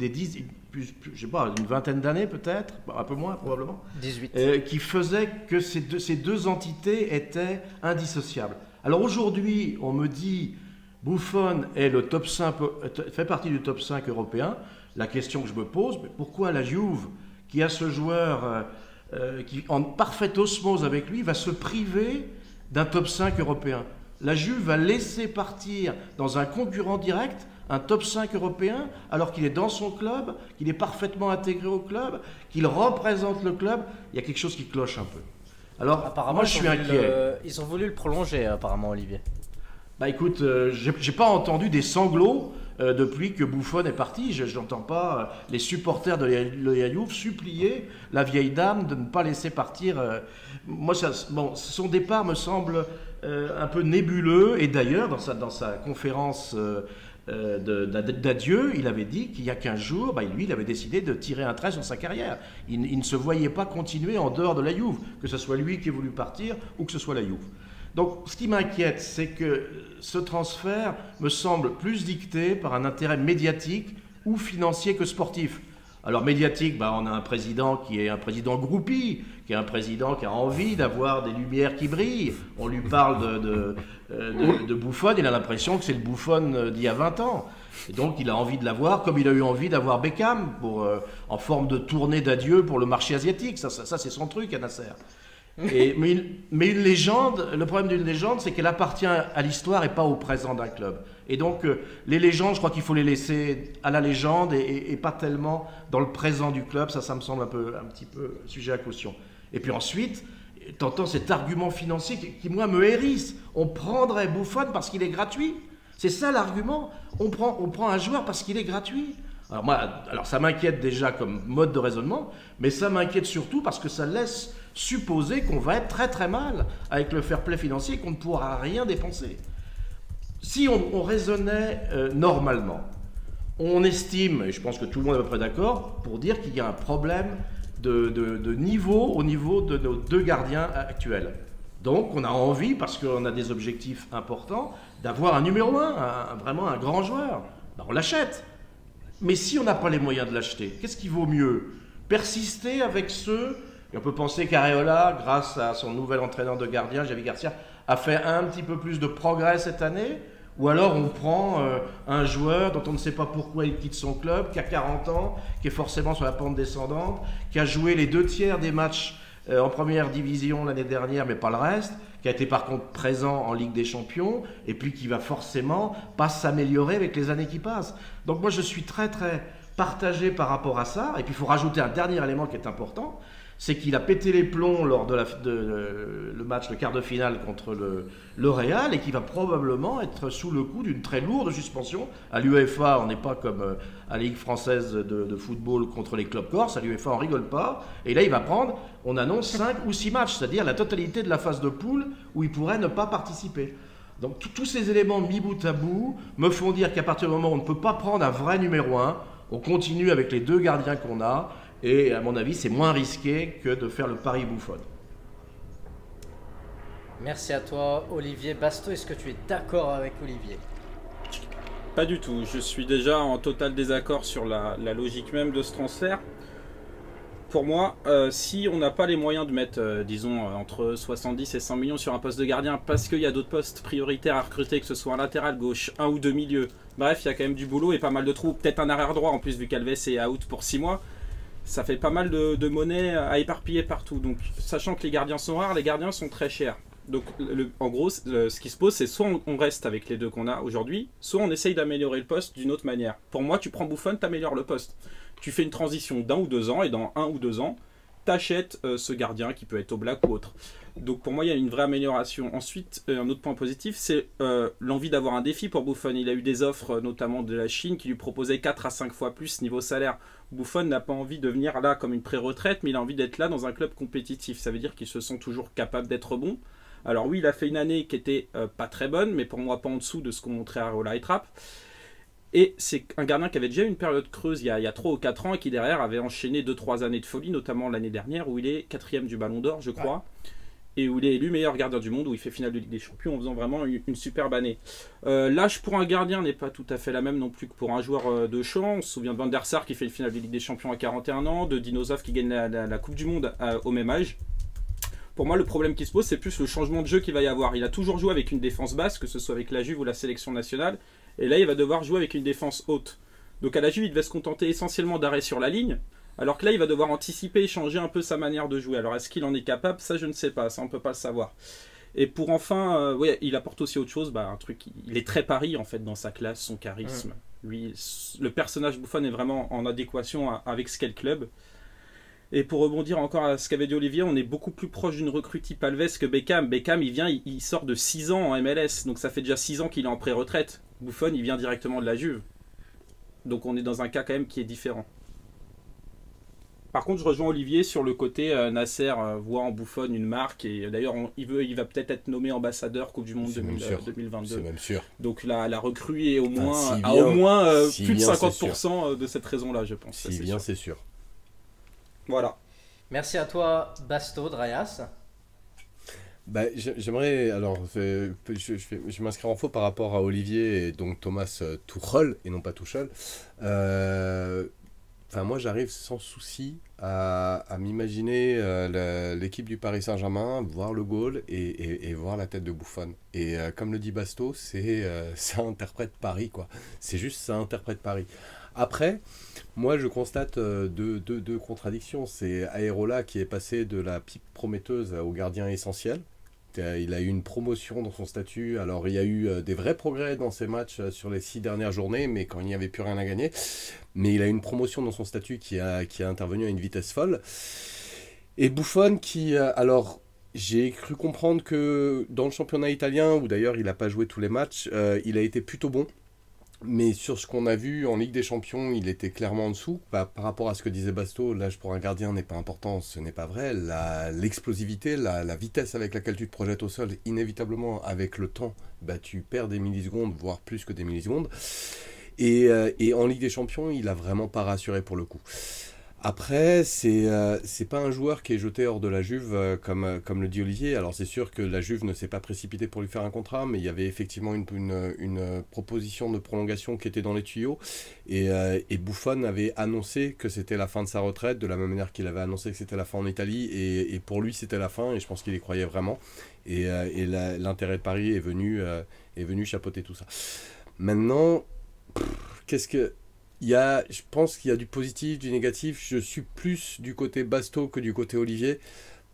D: je sais pas, une vingtaine d'années peut-être, un peu moins probablement,
A: 18.
D: Qui faisait que ces deux entités étaient indissociables. Alors aujourd'hui, on me dit Buffon est le top 5, fait partie du top 5 européen. La question que je me pose, mais pourquoi la Juve, qui a ce joueur qui en parfaite osmose avec lui, va se priver d'un top 5 européen? La Juve va laisser partir dans un concurrent direct un top 5 européen alors qu'il est dans son club, qu'il est parfaitement intégré au club, qu'il représente le club. Il y a quelque chose qui cloche un peu. Alors,
A: Apparemment,
D: moi je suis inquiet.
A: Ils ont voulu le prolonger, apparemment, Olivier.
D: Bah écoute, j'ai pas entendu des sanglots depuis que Buffon est parti. Je n'entends pas les supporters de la Juve supplier la vieille dame de ne pas laisser partir. Moi, son départ me semble un peu nébuleux. Et d'ailleurs, dans sa conférence d'adieu, il avait dit qu'il y a 15 jours, lui, il avait décidé de tirer un trait sur sa carrière. Il ne se voyait pas continuer en dehors de la Juve, que ce soit lui qui ait voulu partir ou que ce soit la Juve. Donc, ce qui m'inquiète, c'est que ce transfert me semble plus dicté par un intérêt médiatique ou financier que sportif. Alors, médiatique, on a un président qui est un président groupie, qui est un président qui a envie d'avoir des lumières qui brillent. On lui parle de Buffon, il a l'impression que c'est le Buffon d'il y a 20 ans. Et donc, il a envie de l'avoir, comme il a eu envie d'avoir Beckham, en forme de tournée d'adieu pour le marché asiatique. Ça c'est son truc, à Nasser. Mais une légende, le problème d'une légende, c'est qu'elle appartient à l'histoire et pas au présent d'un club. Et donc, les légendes, je crois qu'il faut les laisser à la légende et pas tellement dans le présent du club. Ça me semble un petit peu sujet à caution. Et puis ensuite, t'entends cet argument financier qui moi, me hérisse. On prendrait Buffon parce qu'il est gratuit. C'est ça l'argument. On prend un joueur parce qu'il est gratuit. Alors ça m'inquiète déjà comme mode de raisonnement, mais ça m'inquiète surtout parce que ça laisse supposer qu'on va être très très mal avec le fair play financier et qu'on ne pourra rien dépenser. Si on raisonnait normalement, on estime, et je pense que tout le monde est à peu près d'accord, pour dire qu'il y a un problème de niveau au niveau de nos deux gardiens actuels. Donc on a envie, parce qu'on a des objectifs importants, d'avoir un numéro 1, vraiment un grand joueur. On l'achète. Mais si on n'a pas les moyens de l'acheter, qu'est-ce qui vaut mieux? Persister avec ceux, et on peut penser qu'Areola, grâce à son nouvel entraîneur de gardien, Javi Garcia, a fait un petit peu plus de progrès cette année, ou alors on prend un joueur dont on ne sait pas pourquoi il quitte son club, qui a 40 ans, qui est forcément sur la pente descendante, qui a joué les 2/3 des matchs en première division l'année dernière, mais pas le reste, qui a été par contre présent en Ligue des Champions, et puis qui va forcément pas s'améliorer avec les années qui passent. Donc moi je suis très très partagé par rapport à ça, et puis il faut rajouter un dernier élément qui est important, c'est qu'il a pété les plombs lors de le match, le quart de finale contre le Real, et qu'il va probablement être sous le coup d'une très lourde suspension. À l'UEFA, on n'est pas comme à la Ligue française de football contre les clubs corses, à l'UEFA on rigole pas, et là il va prendre, on annonce 5 ou 6 matchs, c'est-à-dire la totalité de la phase de poule où il pourrait ne pas participer. Donc tous ces éléments mis bout à bout me font dire qu'à partir du moment où on ne peut pas prendre un vrai numéro 1, on continue avec les deux gardiens qu'on a, et à mon avis, c'est moins risqué que de faire le pari Buffon.
A: Merci à toi, Olivier. Basto, est-ce que tu es d'accord avec Olivier?
B: Pas du tout. Je suis déjà en total désaccord sur la logique même de ce transfert. Pour moi, si on n'a pas les moyens de mettre, disons, entre 70 et 100 millions sur un poste de gardien, parce qu'il y a d'autres postes prioritaires à recruter, que ce soit un latéral gauche, un ou deux milieux, bref, il y a quand même du boulot et pas mal de trous. Peut-être un arrière droit, en plus, vu qu'Alves est out pour 6 mois. Ça fait pas mal de monnaie à éparpiller partout. Donc, sachant que les gardiens sont rares, les gardiens sont très chers. Donc, en gros, ce qui se pose, c'est soit on reste avec les deux qu'on a aujourd'hui, soit on essaye d'améliorer le poste d'une autre manière. Pour moi, tu prends Buffon, tu améliores le poste. Tu fais une transition d'1 ou 2 ans, et dans 1 ou 2 ans, tu achètes ce gardien qui peut être au Black ou autre. Donc, pour moi, il y a une vraie amélioration. Ensuite, un autre point positif, c'est l'envie d'avoir un défi pour Buffon. Il a eu des offres, notamment de la Chine, qui lui proposaient 4 à 5 fois plus niveau salaire. Buffon n'a pas envie de venir là comme une pré-retraite, mais il a envie d'être là dans un club compétitif. Ça veut dire qu'ils se sont toujours capables d'être bons. Alors oui, il a fait une année qui était pas très bonne, mais pour moi pas en dessous de ce qu'ont montré Areola et Trapp. Et c'est un gardien qui avait déjà eu une période creuse il y a 3 ou 4 ans et qui derrière avait enchaîné 2-3 années de folie, notamment l'année dernière où il est 4e du Ballon d'Or, je crois. Et où il est élu meilleur gardien du monde, où il fait finale de Ligue des Champions en faisant vraiment une superbe année. L'âge pour un gardien n'est pas tout à fait la même non plus que pour un joueur de champ. On se souvient de Van der Sar qui fait le finale de Ligue des Champions à 41 ans, de Dinosov qui gagne la Coupe du Monde au même âge. Pour moi, le problème qui se pose, c'est plus le changement de jeu qu'il va y avoir. Il a toujours joué avec une défense basse, que ce soit avec la Juve ou la sélection nationale, et là, il va devoir jouer avec une défense haute. Donc à la Juve, il devait se contenter essentiellement d'arrêts sur la ligne, alors que là, il va devoir anticiper et changer un peu sa manière de jouer. Alors est-ce qu'il en est capable? Ça, je ne sais pas, ça, on ne peut pas le savoir. Et pour enfin, il apporte aussi autre chose, un truc, il est très pari en fait dans sa classe, son charisme. Lui, le personnage Buffon est vraiment en adéquation avec ce qu'est le club. Et pour rebondir encore à ce qu'avait dit Olivier, on est beaucoup plus proche d'une recrue type Alves que Beckham. Beckham, il sort de 6 ans en MLS, donc ça fait déjà 6 ans qu'il est en pré-retraite. Buffon, il vient directement de la Juve. Donc on est dans un cas quand même qui est différent. Par contre, je rejoins Olivier sur le côté Nasser voit en Buffon une marque, et d'ailleurs il va peut-être être nommé ambassadeur Coupe du Monde 2022.
C: C'est même sûr.
B: Donc la recrue est au moins, plus de 50% de cette raison-là, je pense.
C: S'il vient, c'est sûr.
B: Voilà.
A: Merci à toi, Basto, Drayas.
C: J'aimerais, alors, je m'inscris en faux par rapport à Olivier et donc Thomas Tuchel, et non pas Tuchel. Moi, j'arrive sans souci à m'imaginer l'équipe du Paris Saint-Germain, voir le goal et voir la tête de Buffon. Et comme le dit Basto, ça interprète Paris, quoi. C'est juste ça interprète Paris. Après, moi je constate deux contradictions. C'est Areola qui est passé de la pipe prometteuse au gardien essentiel. Il a eu une promotion dans son statut. Alors il y a eu des vrais progrès dans ses matchs sur les 6 dernières journées, mais quand il n'y avait plus rien à gagner. Mais il a eu une promotion dans son statut qui a intervenu à une vitesse folle. Et Buffon qui... j'ai cru comprendre que dans le championnat italien, où d'ailleurs il n'a pas joué tous les matchs, il a été plutôt bon. Mais sur ce qu'on a vu en Ligue des Champions, il était clairement en dessous. Par rapport à ce que disait Basto, l'âge pour un gardien n'est pas important, ce n'est pas vrai. L'explosivité, la vitesse avec laquelle tu te projettes au sol, inévitablement, avec le temps, tu perds des millisecondes, voire plus que des millisecondes. Et en Ligue des Champions, il n'a vraiment pas rassuré pour le coup. Après, c'est pas un joueur qui est jeté hors de la Juve, comme le dit Olivier. Alors c'est sûr que la Juve ne s'est pas précipitée pour lui faire un contrat, mais il y avait effectivement une proposition de prolongation qui était dans les tuyaux. Et Buffon avait annoncé que c'était la fin de sa retraite, de la même manière qu'il avait annoncé que c'était la fin en Italie. Et pour lui, c'était la fin, et je pense qu'il y croyait vraiment. Et l'intérêt de Paris est venu chapeauter tout ça. Maintenant, je pense qu'il y a du positif, du négatif. Je suis plus du côté Basto que du côté Olivier,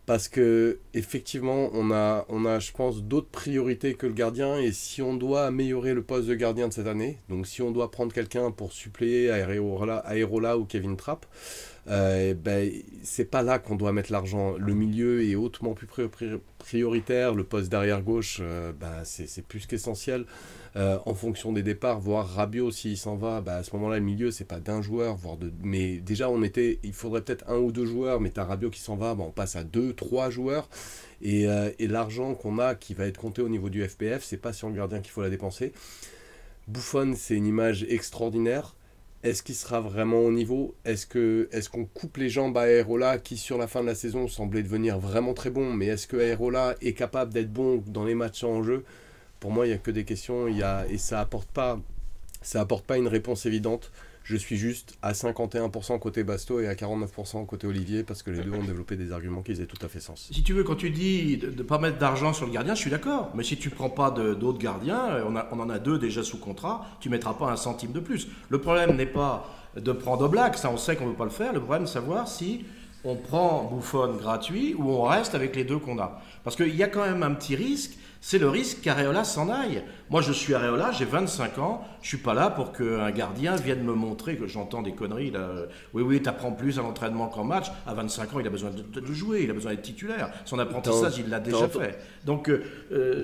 C: parce que effectivement, on a, je pense, d'autres priorités que le gardien. Et si on doit améliorer le poste de gardien de cette année, donc si on doit prendre quelqu'un pour suppléer Areola ou Kevin Trapp, c'est pas là qu'on doit mettre l'argent. Le milieu est hautement plus prioritaire. Le poste d'arrière gauche, c'est plus qu'essentiel. En fonction des départs, voire Rabiot s'il s'en va, à ce moment-là le milieu c'est pas d'un joueur, mais déjà il faudrait peut-être 1 ou 2 joueurs, mais t'as Rabiot qui s'en va, on passe à 2-3 joueurs, et l'argent qu'on a qui va être compté au niveau du FPF, c'est pas sur le gardien qu'il faut la dépenser. Buffon, c'est une image extraordinaire. Est-ce qu'il sera vraiment au niveau? Est-ce qu'on coupe les jambes à Areola qui sur la fin de la saison semblait devenir vraiment très bon, mais est-ce que Areola est capable d'être bon dans les matchs en jeu? Pour moi, il n'y a que des questions, et ça apporte pas une réponse évidente. Je suis juste à 51% côté Basto et à 49% côté Olivier, parce que les deux ont développé des arguments qui faisaient tout à fait sens.
D: Si tu veux, quand tu dis de ne pas mettre d'argent sur le gardien, je suis d'accord. Mais si tu ne prends pas d'autres gardiens, on en a 2 déjà sous contrat, tu ne mettras pas 1 centime de plus. Le problème n'est pas de prendre Oblak, ça on sait qu'on ne veut pas le faire. Le problème c'est de savoir si on prend Buffon gratuit ou on reste avec les 2 qu'on a. Parce qu'il y a quand même un petit risque, c'est le risque qu'Areola s'en aille. Moi, je suis Areola, j'ai 25 ans, je suis pas là pour qu'un gardien vienne me montrer que j'entends des conneries. Là. Oui, t'apprends plus à l'entraînement qu'en match. À 25 ans, il a besoin de jouer, il a besoin d'être titulaire. Son apprentissage, il l'a déjà fait. Donc,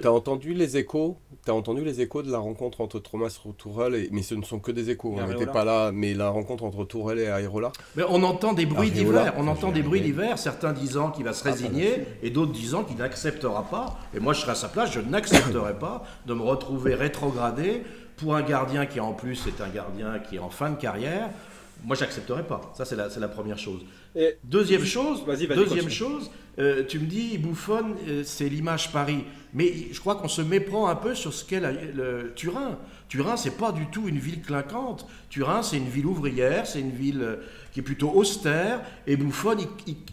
C: t'as entendu les échos de la rencontre entre Thomas Tuchel mais ce ne sont que des échos. On n'était pas là, mais la rencontre entre Tuchel et Areola.
D: Mais on entend des bruits divers. On entend des bruits divers. Certains disant qu'il va se résigner et d'autres disant qu'il n'acceptera pas. Et moi, je serai à sa place, je n'accepterai pas de me retrouver rétrogradé pour un gardien qui en plus est un gardien qui est en fin de carrière. Moi, j'accepterai pas. Ça, c'est la première chose.
B: Et
D: deuxième chose,
B: continue.
D: tu me dis, Buffon, c'est l'image Paris. Mais je crois qu'on se méprend un peu sur ce qu'est le Turin. Turin, c'est pas du tout une ville clinquante. Turin, c'est une ville ouvrière, c'est une ville qui est plutôt austère. Et Buffon,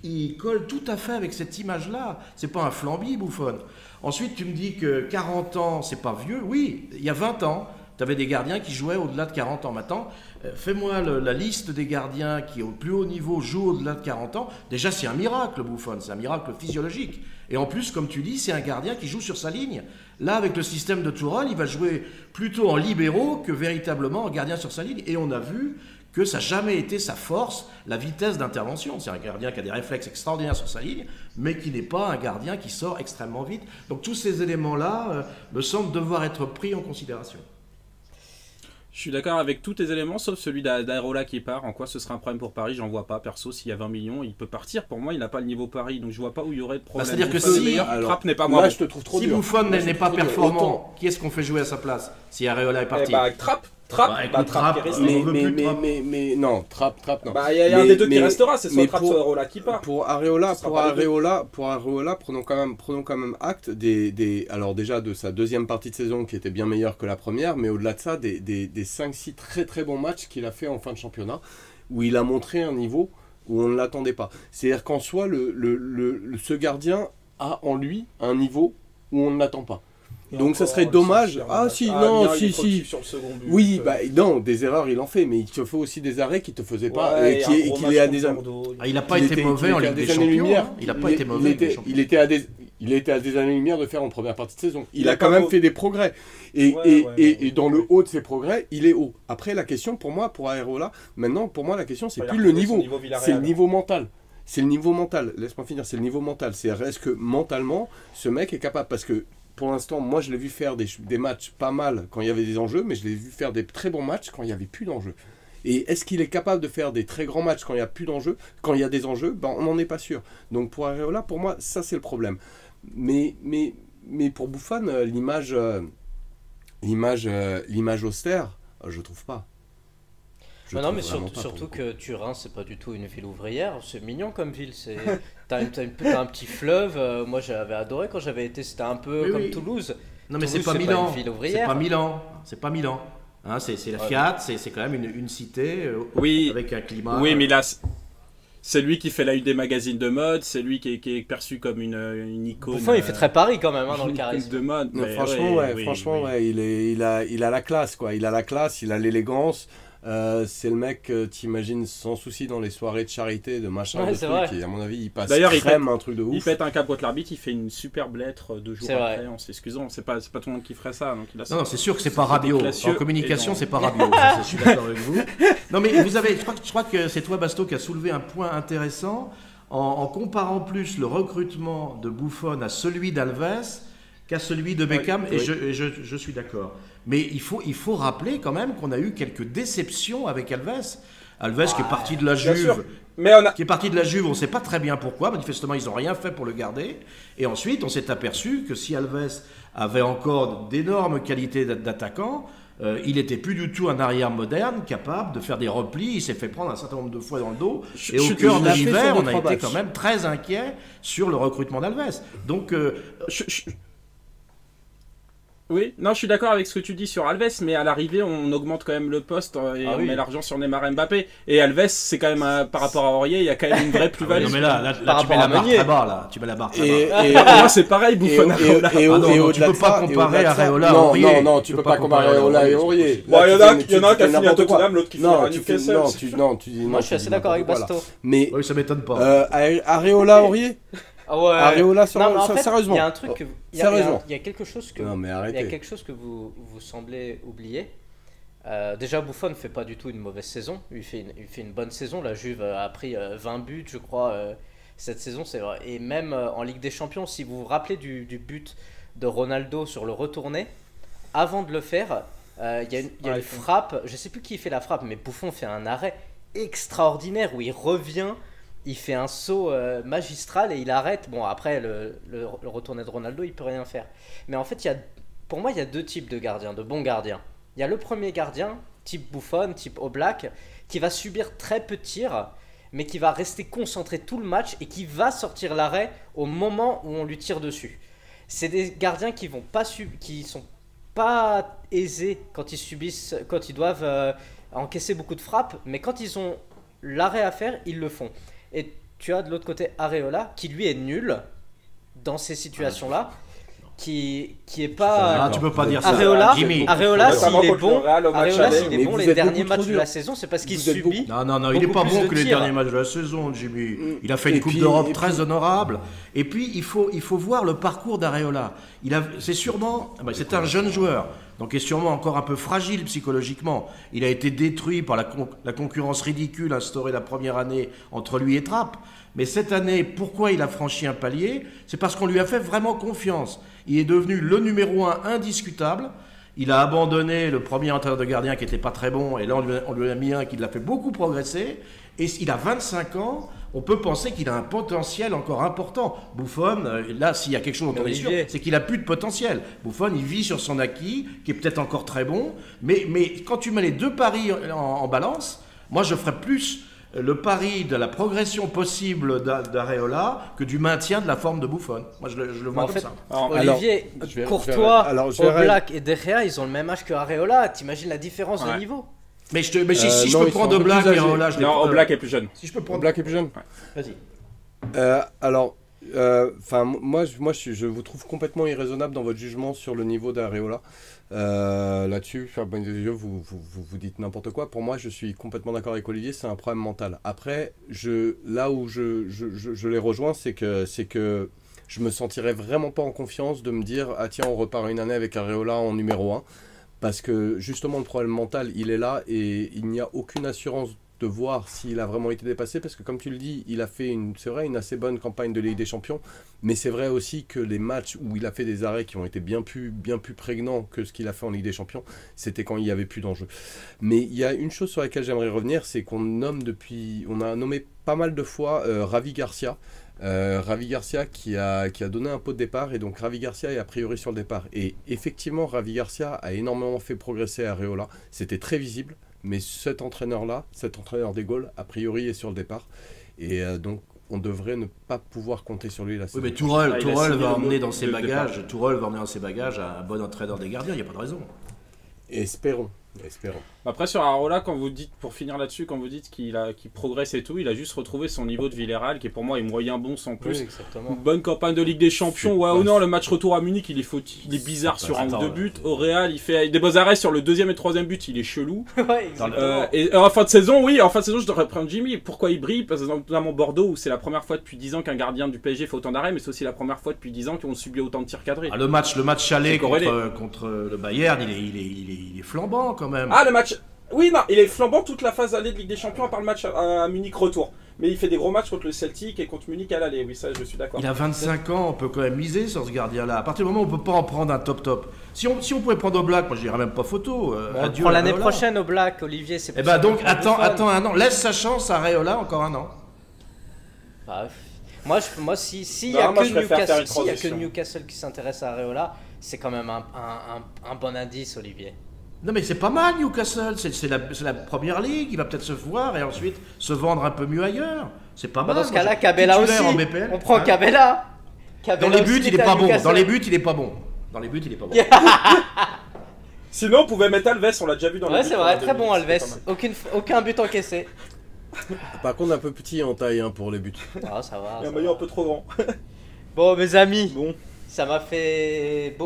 D: il colle tout à fait avec cette image-là. C'est pas un flambi, Buffon. Ensuite, tu me dis que 40 ans, c'est pas vieux. Oui, il y a 20 ans, tu avais des gardiens qui jouaient au-delà de 40 ans. Maintenant, fais-moi la liste des gardiens qui, au plus haut niveau, jouent au-delà de 40 ans. Déjà, c'est un miracle, Buffon. C'est un miracle physiologique. Et en plus, comme tu dis, c'est un gardien qui joue sur sa ligne. Là, avec le système de Tuchel, il va jouer plutôt en libéraux que véritablement en gardien sur sa ligne. Et on a vu que ça n'a jamais été sa force, la vitesse d'intervention. C'est un gardien qui a des réflexes extraordinaires sur sa ligne, mais qui n'est pas un gardien qui sort extrêmement vite. Donc tous ces éléments-là me semblent devoir être pris en considération.
B: Je suis d'accord avec tous tes éléments, sauf celui d'Areola qui part. En quoi ce serait un problème pour Paris? J'en vois pas. Perso, s'il y a 20 millions, il peut partir. Pour moi, il n'a pas le niveau Paris, donc je vois pas où il y aurait de problème.
D: C'est-à-dire que si
B: Trapp n'est pas moi.
C: Je te trouve trop
D: si
C: dur.
D: Buffon n'est pas performant, qui est-ce qu'on fait jouer à sa place si Areola est parti?
B: Trapp,
C: Mais non, Trapp, non.
B: Il y a un des deux qui restera, c'est soit Trapp, soit Areola qui part.
C: Pour Areola, prenons quand même acte alors déjà de sa deuxième partie de saison qui était bien meilleure que la première, mais au-delà de ça, des 5-6 très très bons matchs qu'il a fait en fin de championnat, où il a montré un niveau où on ne l'attendait pas. C'est-à-dire qu'en soi, ce gardien a en lui un niveau où on ne l'attend pas. Donc ça serait dommage. Si. Oui, non, des erreurs il en fait, mais il te fait aussi des arrêts qu'il te faisait pas et qu'il est à des
D: il n'a pas été mauvais en Ligue des Champions. Il n'a pas été mauvais.
C: Il était à des années-lumière de faire en première partie de saison. Il a quand même fait des progrès. Et dans le haut de ses progrès, il est haut. Après la question pour moi, pour Areola, maintenant pour moi la question c'est plus le niveau, c'est le niveau mental. C'est le niveau mental. Laisse-moi finir. C'est le niveau mental. C'est est-ce que mentalement ce mec est capable, parce que pour l'instant, moi, je l'ai vu faire des matchs pas mal quand il y avait des enjeux, mais je l'ai vu faire des très bons matchs quand il n'y avait plus d'enjeux. Et est-ce qu'il est capable de faire des très grands matchs quand il n'y a plus d'enjeux? Quand il y a des enjeux, on n'en est pas sûr. Donc pour Areola, pour moi, ça c'est le problème. Mais pour Buffon, l'image austère, je trouve pas.
A: Non, mais surtout que Turin, c'est pas du tout une ville ouvrière. C'est mignon comme ville. T'as un petit fleuve. Moi, j'avais adoré quand j'avais été. C'était un peu comme Toulouse.
D: Non, mais c'est pas Milan. C'est pas Milan. Hein, c'est la Fiat. C'est quand même une cité. Avec un climat.
B: Oui, mais là, c'est lui qui fait la une des magazines de mode. C'est lui qui est perçu comme une icône.
A: Buffon, il fait très Paris quand même dans le charisme
B: de mode.
C: Non, franchement, il a la classe, quoi. Il a la classe, il a l'élégance. C'est le mec, t'imagines sans souci dans les soirées de charité, de machin, de trucs, et à mon avis il passe un truc de ouf.
B: Il pète un câble contre l'arbitre, il fait une superbe lettre 2 jours après en s'excusant. C'est pas tout le monde qui ferait ça. Donc
D: non, c'est sûr que c'est pas Rabiot. En communication, c'est pas Rabiot. Je suis d'accord avec vous. Non, mais je crois que c'est toi, Basto, qui a soulevé un point intéressant en comparant plus le recrutement de Buffon à celui d'Alves qu'à celui de Beckham, et je suis d'accord. Mais il faut rappeler quand même qu'on a eu quelques déceptions avec Alves. Alves qui est parti de la Juve. Qui est parti de la Juve, on ne sait pas très bien pourquoi. Manifestement, ils n'ont rien fait pour le garder. Et ensuite, on s'est aperçu que si Alves avait encore d'énormes qualités d'attaquant, il n'était plus du tout un arrière moderne capable de faire des replis. Il s'est fait prendre un certain nombre de fois dans le dos. Et au cœur de l'hiver, on a été quand même très inquiet sur le recrutement d'Alves. Donc,
B: oui, non, je suis d'accord avec ce que tu dis sur Alves, mais à l'arrivée, on augmente quand même le poste et on met l'argent sur Neymar, Mbappé. Et Alves, c'est quand même par rapport à Aurier, il y a quand même une vraie plus-value.
D: Non, mais là tu mets la barre très bas, là. Tu mets la barre très bas.
B: Et moi, c'est pareil, Buffon, Areola.
D: Tu peux pas comparer Areola à Aurier.
C: Non, tu peux pas comparer Areola et Aurier.
B: Il y en a un qui a fini à Tottenham, l'autre qui finit à Newcastle.
A: Moi, je suis assez d'accord avec Basto.
C: Mais
D: ça m'étonne pas.
C: Areola, Aurier.
A: Ah ouais.
C: Areola,
A: Non, mais en fait,
C: sérieusement.
A: il y a un truc que
C: Sérieusement.
A: il y a quelque chose que
C: Non, mais
A: il y a
C: arrêtez.
A: quelque chose que vous semblez oublier. Déjà, Buffon ne fait pas du tout une mauvaise saison. Il fait une bonne saison. La Juve a pris 20 buts, je crois, cette saison. C'est vrai. Et même en Ligue des Champions, si vous vous rappelez du but de Ronaldo sur le retourné, avant de le faire, il y a une frappe. Je ne sais plus qui fait la frappe, mais Buffon fait un arrêt extraordinaire où il revient. Il fait un saut magistral et il arrête. Bon, après, le retourné de Ronaldo, il peut rien faire. Mais en fait, pour moi, il y a deux types de gardiens, de bons gardiens. Il y a le premier gardien, type Buffon, type Oblak, qui va subir très peu de tirs, mais qui va rester concentré tout le match et qui va sortir l'arrêt au moment où on lui tire dessus. C'est des gardiens qui sont pas aisés quand ils doivent encaisser beaucoup de frappes, mais quand ils ont l'arrêt à faire, ils le font. Et tu as de l'autre côté Areola, qui lui est nul dans ces situations-là. Qui est pas.
D: Ah, tu peux pas dire ça.
A: Areola,
D: Jimmy.
A: Areola s'il est bon, Areola, s'il est
C: Mais
A: bon
C: vous
A: les
C: êtes
A: derniers
C: beaucoup trop
A: matchs de
C: dur.
A: la saison, c'est parce qu'il
C: Vous êtes
A: subit.
D: Non, il n'est
A: beaucoup
D: pas
A: plus
D: bon
A: de
D: que les
A: tirs.
D: derniers matchs de la saison, Jimmy. Il a fait
C: Et
D: une Coupe
C: puis-
D: d'Europe
C: et
D: très
C: puis-
D: honorable. Et puis, il faut voir le parcours d'Areola. C'est sûrement. C'est un jeune joueur, donc il est sûrement encore un peu fragile psychologiquement. Il a été détruit par la concurrence ridicule instaurée la première année entre lui et Trapp. Mais cette année, pourquoi il a franchi un palier? C'est parce qu'on lui a fait vraiment confiance. Il est devenu le numéro 1 indiscutable. Il a abandonné le premier entraîneur de gardien qui n'était pas très bon, et là on lui a mis un qui l'a fait beaucoup progresser. Et il a 25 ans, on peut penser qu'il a un potentiel encore important. Buffon, là s'il y a quelque chose dont on est sûr,
A: Olivier.
D: c'est qu'il a plus de potentiel. Buffon, il vit sur son acquis, qui est peut-être encore très bon, mais quand tu mets les deux paris en balance, moi je ferais plus le pari de la progression possible d'Areola que du maintien de la forme de Buffon. Moi je le vois
A: En
D: comme
A: fait,
D: ça.
A: Olivier,
C: je vais-
A: Courtois,
C: alors, je vais-
A: Oblak et De Gea, ils ont le même âge que Areola. T'imagines la différence de
B: Ouais.
A: niveau?
D: Mais si
C: non,
D: je
C: ils
D: peux
C: sont
D: prendre
C: un peu
D: Oblak
C: plus
D: et
C: âgés.
D: Areola, je les
B: Non,
D: prends.
B: Oblak est plus jeune.
D: Si je peux prendre.
C: Black est plus jeune.
D: Vas-y.
C: Moi, je vous trouve complètement irraisonnable dans votre jugement sur le niveau d'Areola. Là-dessus, vous dites n'importe quoi. Pour moi, je suis complètement d'accord avec Olivier, c'est un problème mental. Après, là où je les rejoins, c'est que je me sentirais vraiment pas en confiance de me dire « Ah tiens, on repart une année avec Areola en numéro 1 ». Parce que justement, le problème mental, il est là et il n'y a aucune assurance de voir s'il a vraiment été dépassé. Parce que comme tu le dis, il a fait c'est vrai, une assez bonne campagne de Ligue des Champions. Mais c'est vrai aussi que les matchs où il a fait des arrêts qui ont été bien plus prégnants que ce qu'il a fait en Ligue des Champions, c'était quand il n'y avait plus d'enjeu. Mais il y a une chose sur laquelle j'aimerais revenir, c'est on a nommé pas mal de fois Ravi Garcia. Ravi Garcia qui a donné un pot de départ, et donc Ravi Garcia est a priori sur le départ. Et effectivement, Ravi Garcia a énormément fait progresser Areola. C'était très visible, mais cet entraîneur des Gaules, a priori est sur le départ. Et donc on devrait ne pas pouvoir compter sur lui la saison.
D: Oui, mais Tourelle
B: il a signé
D: va
B: le
D: emmener
B: mot
D: dans ses
B: de
D: bagages.
B: départ.
D: Tourelle va emmener dans ses bagages un bon entraîneur des gardiens. Il n'y a pas de raison.
C: Espérons.
B: Après sur Areola, quand vous dites, pour finir là-dessus, quand vous dites qu'il progresse et tout, il a juste retrouvé son niveau de Villarreal qui est pour moi est moyen bon sans plus.
A: Oui, exactement.
B: Une bonne campagne de Ligue des Champions. Ouais ou non, le match retour à Munich, il est bizarre sur un ou deux buts. Au Real, il fait des beaux arrêts sur le deuxième et troisième but, il est chelou.
A: Ouais, exactement.
B: Et en fin de saison, je devrais prendre Jimmy. Pourquoi il brille? Parce que notamment Bordeaux, où c'est la première fois depuis 10 ans qu'un gardien du PSG fait autant d'arrêts, mais c'est aussi la première fois depuis 10 ans qu'on subit autant de tirs cadrés.
D: Ah, le match aller
B: C'est corrélé.
D: contre le Bayern, il est flambant quand même.
B: Ah, le match. Oui, non, il est flambant toute la phase allée de Ligue des Champions, à part le match à Munich retour. Mais il fait des gros matchs contre le Celtic et contre Munich à l'aller. Oui, ça, je suis d'accord.
D: Il a 25 ans, on peut quand même miser sur ce gardien-là. À partir du moment où on peut pas en prendre un top. Si on pouvait prendre Oblak, moi je dirais même pas photo.
A: On
D: Adieu
A: prend l'année
D: Areola.
A: prochaine au Black, Olivier. C'est
D: Eh ben donc
A: Buffon.
D: attends un an. Laisse sa chance à Areola encore un an.
A: Bah, moi, s'il y
B: Non,
A: a
B: moi,
A: que
B: je préfère faire une
A: Newcastle,
B: transition.
A: Newcastle qui s'intéresse à Areola, c'est quand même un bon indice, Olivier.
D: Non mais c'est pas mal Newcastle, c'est la première ligue, il va peut-être se voir et ensuite se vendre un peu mieux ailleurs. C'est pas
A: Bah,
D: mal.
A: dans ce
D: Moi,
A: cas-là,
D: je-
A: Cabella aussi.
D: titulaire en BPL,
A: On prend
D: hein.
A: Cabella.
D: Dans
A: Cabella
D: les
A: aussi,
D: buts, il
A: était
D: est
A: à
D: pas bon.
A: Newcastle.
D: Dans les buts, il est pas bon. Dans les buts, il est pas bon.
B: Sinon, on pouvait mettre Alves, on l'a déjà vu dans
A: Ouais,
B: les
A: c'est
B: buts
A: vrai,
B: pendant
A: très
B: 2
A: bon
B: minutes,
A: Alves.
B: c'était pas mal.
A: Aucun but encaissé.
C: Par contre, un peu petit en taille pour les buts.
A: Ah, ça va.
B: Il y a un
A: ça
B: maillot
A: va.
B: un peu trop grand.
A: Bon, mes amis,
B: Bon.
A: ça m'a fait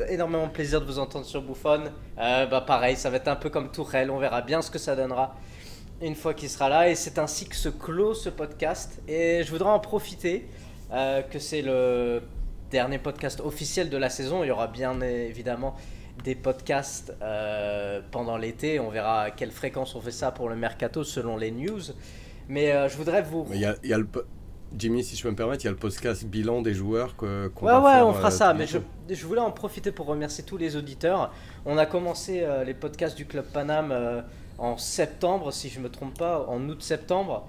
A: énormément plaisir de vous entendre sur Buffon. Bah pareil, ça va être un peu comme Tourelle, on verra bien ce que ça donnera une fois qu'il sera là. Et c'est ainsi que se clôt ce podcast. Et je voudrais en profiter que c'est le dernier podcast officiel de la saison. Il y aura bien évidemment des podcasts pendant l'été. On verra à quelle fréquence on fait ça pour le mercato selon les news. Mais je voudrais vous...
C: Mais il y a Jimmy, si je peux me permettre, il y a le podcast bilan des joueurs qu'on
A: Ouais,
C: va faire,
A: on fera ça. Mais
C: bientôt.
A: je voulais en profiter pour remercier tous les auditeurs. On a commencé les podcasts du Club Paname en septembre, si je ne me trompe pas, en août-septembre.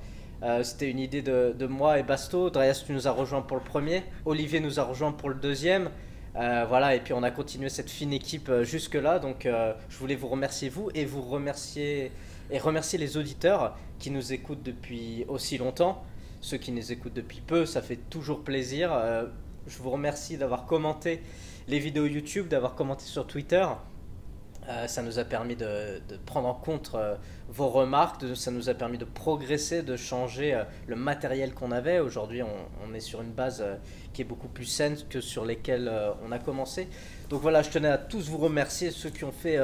A: C'était une idée de moi et Basto. Dreyas, tu nous as rejoint pour le premier. Olivier nous a rejoint pour le deuxième. Voilà, et puis on a continué cette fine équipe jusque-là. Donc je voulais vous remercier vous et remercier les auditeurs qui nous écoutent depuis aussi longtemps. Ceux qui nous écoutent depuis peu, ça fait toujours plaisir. Je vous remercie d'avoir commenté les vidéos YouTube, d'avoir commenté sur Twitter. Ça nous a permis de prendre en compte vos remarques, ça nous a permis de progresser, de changer le matériel qu'on avait. Aujourd'hui, on est sur une base qui est beaucoup plus saine que sur lesquelles on a commencé. Donc voilà, je tenais à tous vous remercier, ceux qui ont fait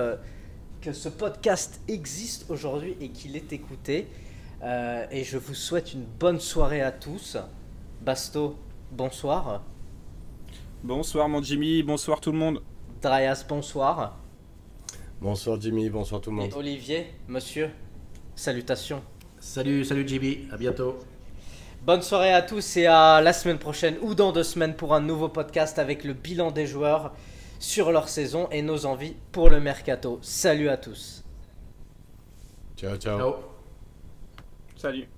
A: que ce podcast existe aujourd'hui et qu'il est écouté. Et je vous souhaite une bonne soirée à tous. Basto, bonsoir.
B: Bonsoir mon Jimmy, bonsoir tout le monde.
A: Dreyas, bonsoir.
C: Bonsoir Jimmy, bonsoir tout le monde.
A: Et Olivier, monsieur, salutations.
D: Salut Jimmy, à bientôt.
A: Bonne soirée à tous et à la semaine prochaine ou dans 2 semaines pour un nouveau podcast avec le bilan des joueurs sur leur saison et nos envies pour le mercato. Salut à tous.
C: Ciao, ciao.
D: Ciao.
B: Salut.